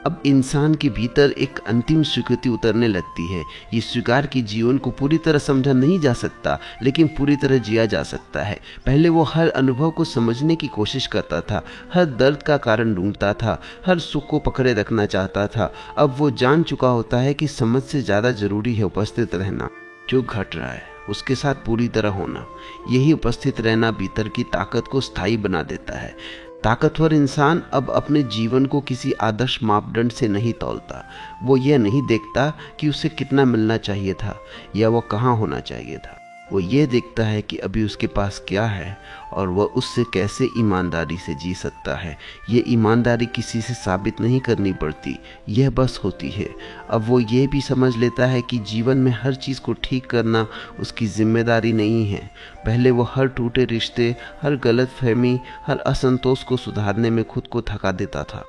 अब इंसान के भीतर एक अंतिम स्वीकृति उतरने लगती है। ये स्वीकार कि जीवन को पूरी तरह समझा नहीं जा सकता, लेकिन पूरी तरह जिया जा सकता है। पहले वो हर अनुभव को समझने की कोशिश करता था, हर दर्द का कारण ढूंढता था, हर सुख को पकड़े रखना चाहता था। अब वो जान चुका होता है कि समझ से ज़्यादा जरूरी है उपस्थित रहना। जो घट रहा है उसके साथ पूरी तरह होना। यही उपस्थित रहना भीतर की ताकत को स्थायी बना देता है। ताकतवर इंसान अब अपने जीवन को किसी आदर्श मापदंड से नहीं तौलता। वो यह नहीं देखता कि उसे कितना मिलना चाहिए था या वो कहाँ होना चाहिए था। वो ये देखता है कि अभी उसके पास क्या है और वह उससे कैसे ईमानदारी से जी सकता है। ये ईमानदारी किसी से साबित नहीं करनी पड़ती, यह बस होती है। अब वो ये भी समझ लेता है कि जीवन में हर चीज़ को ठीक करना उसकी जिम्मेदारी नहीं है। पहले वो हर टूटे रिश्ते, हर गलतफहमी, हर असंतोष को सुधारने में खुद को थका देता था।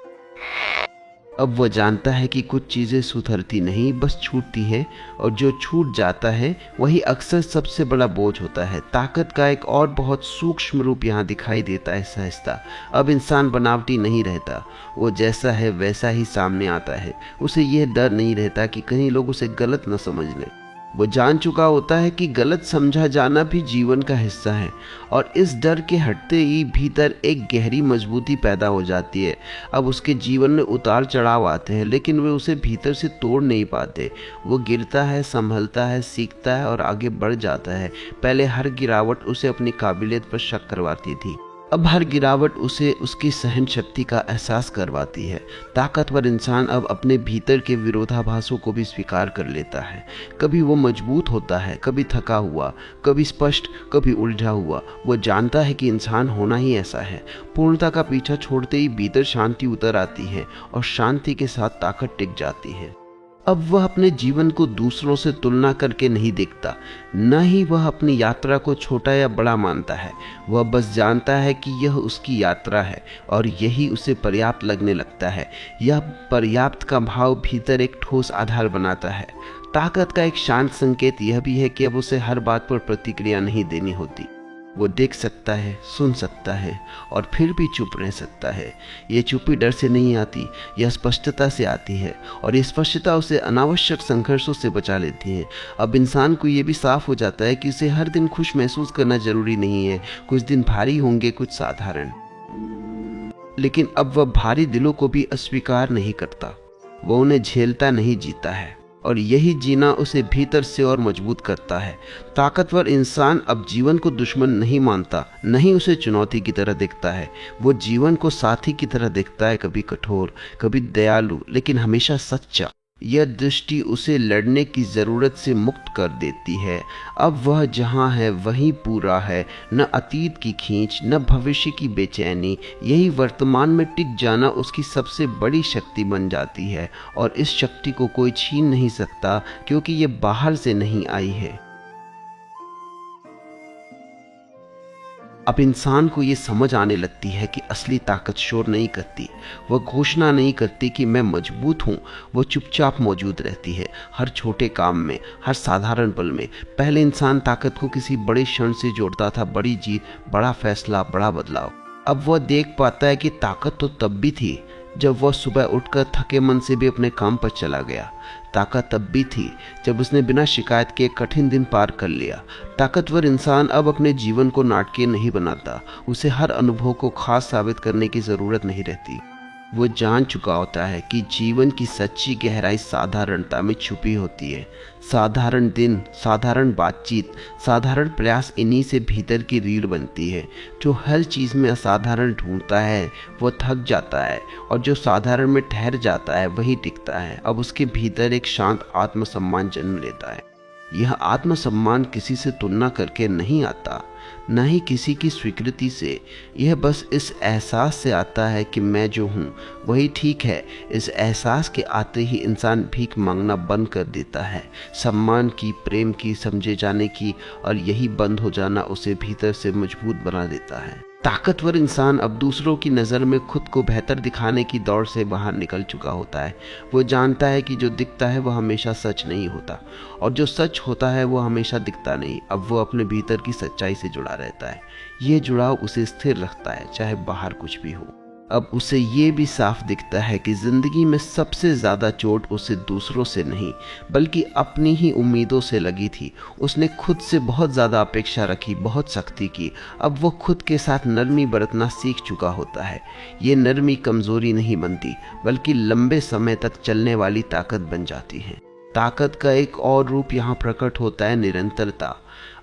अब वह जानता है कि कुछ चीज़ें सुधरती नहीं, बस छूटती है, और जो छूट जाता है वही अक्सर सबसे बड़ा बोझ होता है। ताकत का एक और बहुत सूक्ष्म रूप यहाँ दिखाई देता है, सहजता। अब इंसान बनावटी नहीं रहता, वो जैसा है वैसा ही सामने आता है। उसे यह डर नहीं रहता कि कहीं लोग उसे गलत न समझ लें। वो जान चुका होता है कि गलत समझा जाना भी जीवन का हिस्सा है, और इस डर के हटते ही भीतर एक गहरी मजबूती पैदा हो जाती है। अब उसके जीवन में उतार चढ़ाव आते हैं, लेकिन वे उसे भीतर से तोड़ नहीं पाते। वो गिरता है, संभलता है, सीखता है और आगे बढ़ जाता है। पहले हर गिरावट उसे अपनी काबिलियत पर शक करवाती थी, अब हर गिरावट उसे उसकी सहन शक्ति का एहसास करवाती है। ताकतवर इंसान अब अपने भीतर के विरोधाभासों को भी स्वीकार कर लेता है। कभी वो मजबूत होता है, कभी थका हुआ, कभी स्पष्ट, कभी उलझा हुआ। वो जानता है कि इंसान होना ही ऐसा है। पूर्णता का पीछा छोड़ते ही भीतर शांति उतर आती है और शांति के साथ ताकत टिक जाती है। अब वह अपने जीवन को दूसरों से तुलना करके नहीं देखता, न ही वह अपनी यात्रा को छोटा या बड़ा मानता है। वह बस जानता है कि यह उसकी यात्रा है और यही उसे पर्याप्त लगने लगता है। यह पर्याप्त का भाव भीतर एक ठोस आधार बनाता है। ताकत का एक शांत संकेत यह भी है कि अब उसे हर बात पर प्रतिक्रिया नहीं देनी होती। वो देख सकता है, सुन सकता है और फिर भी चुप रह सकता है। ये चुप्पी डर से नहीं आती, यह स्पष्टता से आती है, और ये स्पष्टता उसे अनावश्यक संघर्षों से बचा लेती है। अब इंसान को ये भी साफ हो जाता है कि उसे हर दिन खुश महसूस करना जरूरी नहीं है। कुछ दिन भारी होंगे, कुछ साधारण, लेकिन अब वह भारी दिलों को भी अस्वीकार नहीं करता। वह उन्हें झेलता नहीं, जीता है, और यही जीना उसे भीतर से और मजबूत करता है। ताकतवर इंसान अब जीवन को दुश्मन नहीं मानता, नहीं उसे चुनौती की तरह देखता है। वो जीवन को साथी की तरह देखता है, कभी कठोर, कभी दयालु, लेकिन हमेशा सच्चा। यह दृष्टि उसे लड़ने की जरूरत से मुक्त कर देती है। अब वह जहाँ है वहीं पूरा है, न अतीत की खींच, न भविष्य की बेचैनी। यही वर्तमान में टिक जाना उसकी सबसे बड़ी शक्ति बन जाती है, और इस शक्ति को कोई छीन नहीं सकता, क्योंकि ये बाहर से नहीं आई है। अब इंसान को ये समझ आने लगती है कि असली ताकत शोर नहीं करती, वह घोषणा नहीं करती कि मैं मजबूत हूँ। वो चुपचाप मौजूद रहती है, हर छोटे काम में, हर साधारण पल में। पहले इंसान ताकत को किसी बड़े क्षण से जोड़ता था, बड़ी जीत, बड़ा फैसला, बड़ा बदलाव। अब वह देख पाता है कि ताकत तो तब भी थी जब वह सुबह उठकर थके मन से भी अपने काम पर चला गया। ताकत तब भी थी जब उसने बिना शिकायत के एक कठिन दिन पार कर लिया। ताकतवर इंसान अब अपने जीवन को नाटकीय नहीं बनाता, उसे हर अनुभव को खास साबित करने की जरूरत नहीं रहती। वो जान चुका होता है कि जीवन की सच्ची गहराई साधारणता में छुपी होती है। साधारण दिन, साधारण बातचीत, साधारण प्रयास, इन्हीं से भीतर की रीढ़ बनती है। जो हर चीज़ में असाधारण ढूंढता है वो थक जाता है, और जो साधारण में ठहर जाता है वही टिकता है। अब उसके भीतर एक शांत आत्मसम्मान जन्म लेता है। यह आत्मसम्मान किसी से तुलना करके नहीं आता, न ही किसी की स्वीकृति से। यह बस इस एहसास से आता है कि मैं जो हूँ वही ठीक है। इस एहसास के आते ही इंसान भीख मांगना बंद कर देता है, सम्मान की, प्रेम की, समझे जाने की, और यही बंद हो जाना उसे भीतर से मजबूत बना देता है। ताकतवर इंसान अब दूसरों की नज़र में खुद को बेहतर दिखाने की दौड़ से बाहर निकल चुका होता है। वो जानता है कि जो दिखता है वह हमेशा सच नहीं होता, और जो सच होता है वो हमेशा दिखता नहीं। अब वो अपने भीतर की सच्चाई से जुड़ा रहता है। ये जुड़ाव उसे स्थिर रखता है, चाहे बाहर कुछ भी हो। अब उसे ये भी साफ दिखता है कि जिंदगी में सबसे ज़्यादा चोट उसे दूसरों से नहीं बल्कि अपनी ही उम्मीदों से लगी थी। उसने खुद से बहुत ज़्यादा अपेक्षा रखी, बहुत सख्ती की। अब वो खुद के साथ नरमी बरतना सीख चुका होता है। ये नरमी कमज़ोरी नहीं बनती बल्कि लंबे समय तक चलने वाली ताकत बन जाती है। ताकत का एक और रूप यहाँ प्रकट होता है, निरंतरता।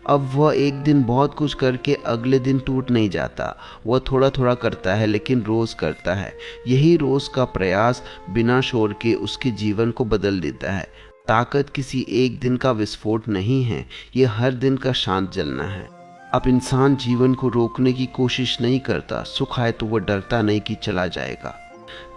अब वह एक दिन बहुत कुछ करके अगले दिन टूट नहीं जाता। वह थोड़ा थोड़ा करता है लेकिन रोज़ करता है। यही रोज़ का प्रयास बिना शोर के उसके जीवन को बदल देता है। ताकत किसी एक दिन का विस्फोट नहीं है, ये हर दिन का शांत जलना है। अब इंसान जीवन को रोकने की कोशिश नहीं करता। सुख आए तो वह डरता नहीं कि चला जाएगा,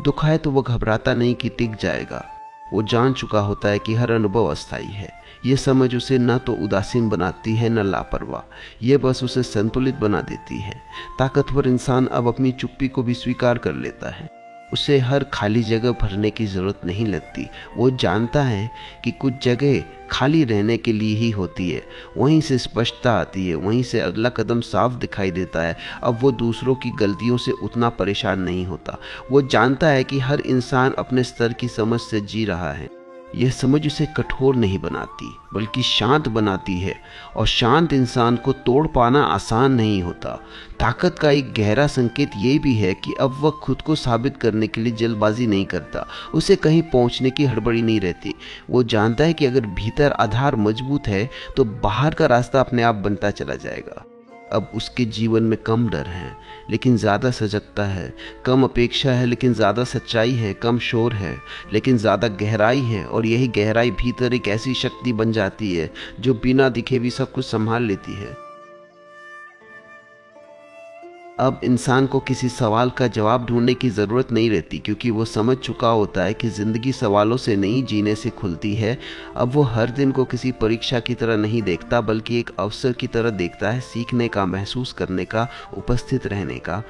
दुख आए तो वह घबराता नहीं कि टिक जाएगा। वो जान चुका होता है कि हर अनुभव अस्थायी है। ये समझ उसे न तो उदासीन बनाती है न लापरवाह, ये बस उसे संतुलित बना देती है। ताकतवर इंसान अब अपनी चुप्पी को भी स्वीकार कर लेता है। उसे हर खाली जगह भरने की जरूरत नहीं लगती। वो जानता है कि कुछ जगह खाली रहने के लिए ही होती है। वहीं से स्पष्टता आती है, वहीं से अगला कदम साफ दिखाई देता है। अब वो दूसरों की गलतियों से उतना परेशान नहीं होता। वो जानता है कि हर इंसान अपने स्तर की समझ से जी रहा है। यह समझ उसे कठोर नहीं बनाती बल्कि शांत बनाती है, और शांत इंसान को तोड़ पाना आसान नहीं होता। ताकत का एक गहरा संकेत ये भी है कि अब वह खुद को साबित करने के लिए जल्दबाजी नहीं करता। उसे कहीं पहुंचने की हड़बड़ी नहीं रहती। वो जानता है कि अगर भीतर आधार मजबूत है तो बाहर का रास्ता अपने आप बनता चला जाएगा। अब उसके जीवन में कम डर है लेकिन ज़्यादा सजगता है, कम अपेक्षा है लेकिन ज़्यादा सच्चाई है, कम शोर है लेकिन ज़्यादा गहराई है। और यही गहराई भीतर एक ऐसी शक्ति बन जाती है जो बिना दिखे भी सब कुछ संभाल लेती है। अब इंसान को किसी सवाल का जवाब ढूंढने की ज़रूरत नहीं रहती, क्योंकि वो समझ चुका होता है कि ज़िंदगी सवालों से नहीं, जीने से खुलती है। अब वो हर दिन को किसी परीक्षा की तरह नहीं देखता बल्कि एक अवसर की तरह देखता है, सीखने का, महसूस करने का, उपस्थित रहने का।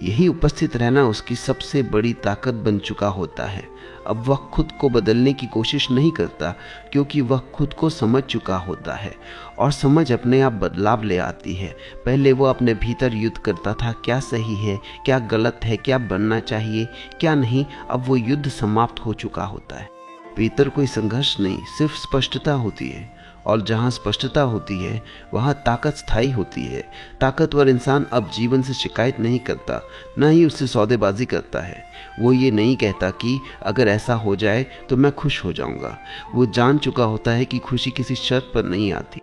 यही उपस्थित रहना उसकी सबसे बड़ी ताकत बन चुका होता है। अब वह खुद को बदलने की कोशिश नहीं करता क्योंकि वह खुद को समझ चुका होता है, और समझ अपने आप बदलाव ले आती है। पहले वो अपने भीतर युद्ध करता था, क्या सही है, क्या गलत है, क्या बनना चाहिए, क्या नहीं। अब वो युद्ध समाप्त हो चुका होता है। भीतर कोई संघर्ष नहीं, सिर्फ स्पष्टता होती है, और जहाँ स्पष्टता होती है वहाँ ताकत स्थायी होती है। ताकतवर इंसान अब जीवन से शिकायत नहीं करता, न ही उससे सौदेबाजी करता है। वो ये नहीं कहता कि अगर ऐसा हो जाए तो मैं खुश हो जाऊंगा। वो जान चुका होता है कि खुशी किसी शर्त पर नहीं आती।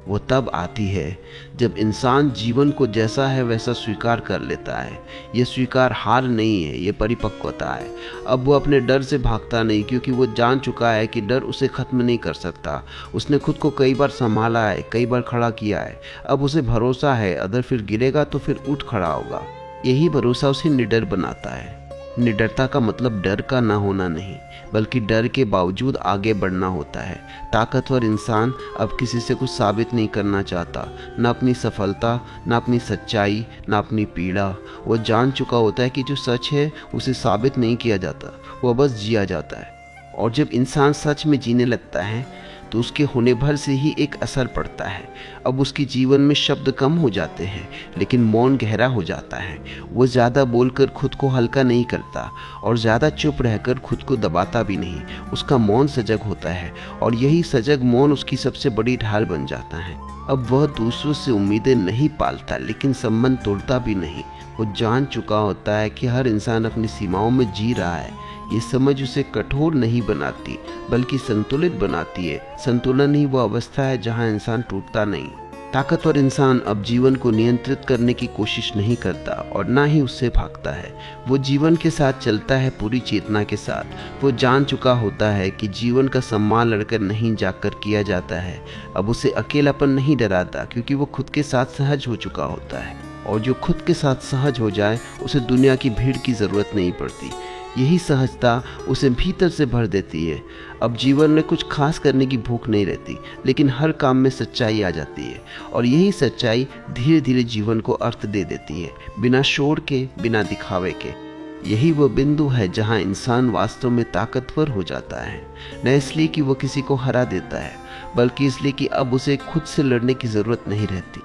वो तब आती है जब इंसान जीवन को जैसा है वैसा स्वीकार कर लेता है। ये स्वीकार हार नहीं है, ये परिपक्वता है। अब वो अपने डर से भागता नहीं, क्योंकि वो जान चुका है कि डर उसे खत्म नहीं कर सकता। उसने खुद को कई बार संभाला है, कई बार खड़ा किया है। अब उसे भरोसा है अगर फिर गिरेगा तो फिर उठ खड़ा होगा। यही भरोसा उसे निडर बनाता है। निडरता का मतलब डर का ना होना नहीं बल्कि डर के बावजूद आगे बढ़ना होता है। ताकतवर इंसान अब किसी से कुछ साबित नहीं करना चाहता, ना अपनी सफलता, ना अपनी सच्चाई, ना अपनी पीड़ा। वो जान चुका होता है कि जो सच है उसे साबित नहीं किया जाता, वो बस जिया जाता है। और जब इंसान सच में जीने लगता है तो उसके होने भर से ही एक असर पड़ता है। अब उसके जीवन में शब्द कम हो जाते हैं लेकिन मौन गहरा हो जाता है। वो ज़्यादा बोलकर खुद को हल्का नहीं करता और ज़्यादा चुप रहकर खुद को दबाता भी नहीं। उसका मौन सजग होता है और यही सजग मौन उसकी सबसे बड़ी ढाल बन जाता है। अब वह दूसरों से उम्मीदें नहीं पालता लेकिन संबंध तोड़ता भी नहीं। वो जान चुका होता है कि हर इंसान अपनी सीमाओं में जी रहा है। ये समझ उसे कठोर नहीं बनाती बल्कि संतुलित बनाती है। संतुलन ही वो अवस्था है जहाँ इंसान टूटता नहीं। ताकतवर इंसान अब जीवन को नियंत्रित करने की कोशिश नहीं करता और ना ही उससे भागता है। वो जीवन के साथ चलता है, पूरी चेतना के साथ। वो जान चुका होता है कि जीवन का सम्मान लड़कर नहीं जाकर किया जाता है। अब उसे अकेलापन नहीं डराता क्योंकि वो खुद के साथ सहज हो चुका होता है। और जो खुद के साथ सहज हो जाए उसे दुनिया की भीड़ की ज़रूरत नहीं पड़ती। यही सहजता उसे भीतर से भर देती है। अब जीवन में कुछ खास करने की भूख नहीं रहती, लेकिन हर काम में सच्चाई आ जाती है। और यही सच्चाई धीरे धीरे जीवन को अर्थ दे देती है, बिना शोर के, बिना दिखावे के। यही वो बिंदु है जहाँ इंसान वास्तव में ताकतवर हो जाता है। न इसलिए कि वो किसी को हरा देता है, बल्कि इसलिए कि अब उसे खुद से लड़ने की ज़रूरत नहीं रहती।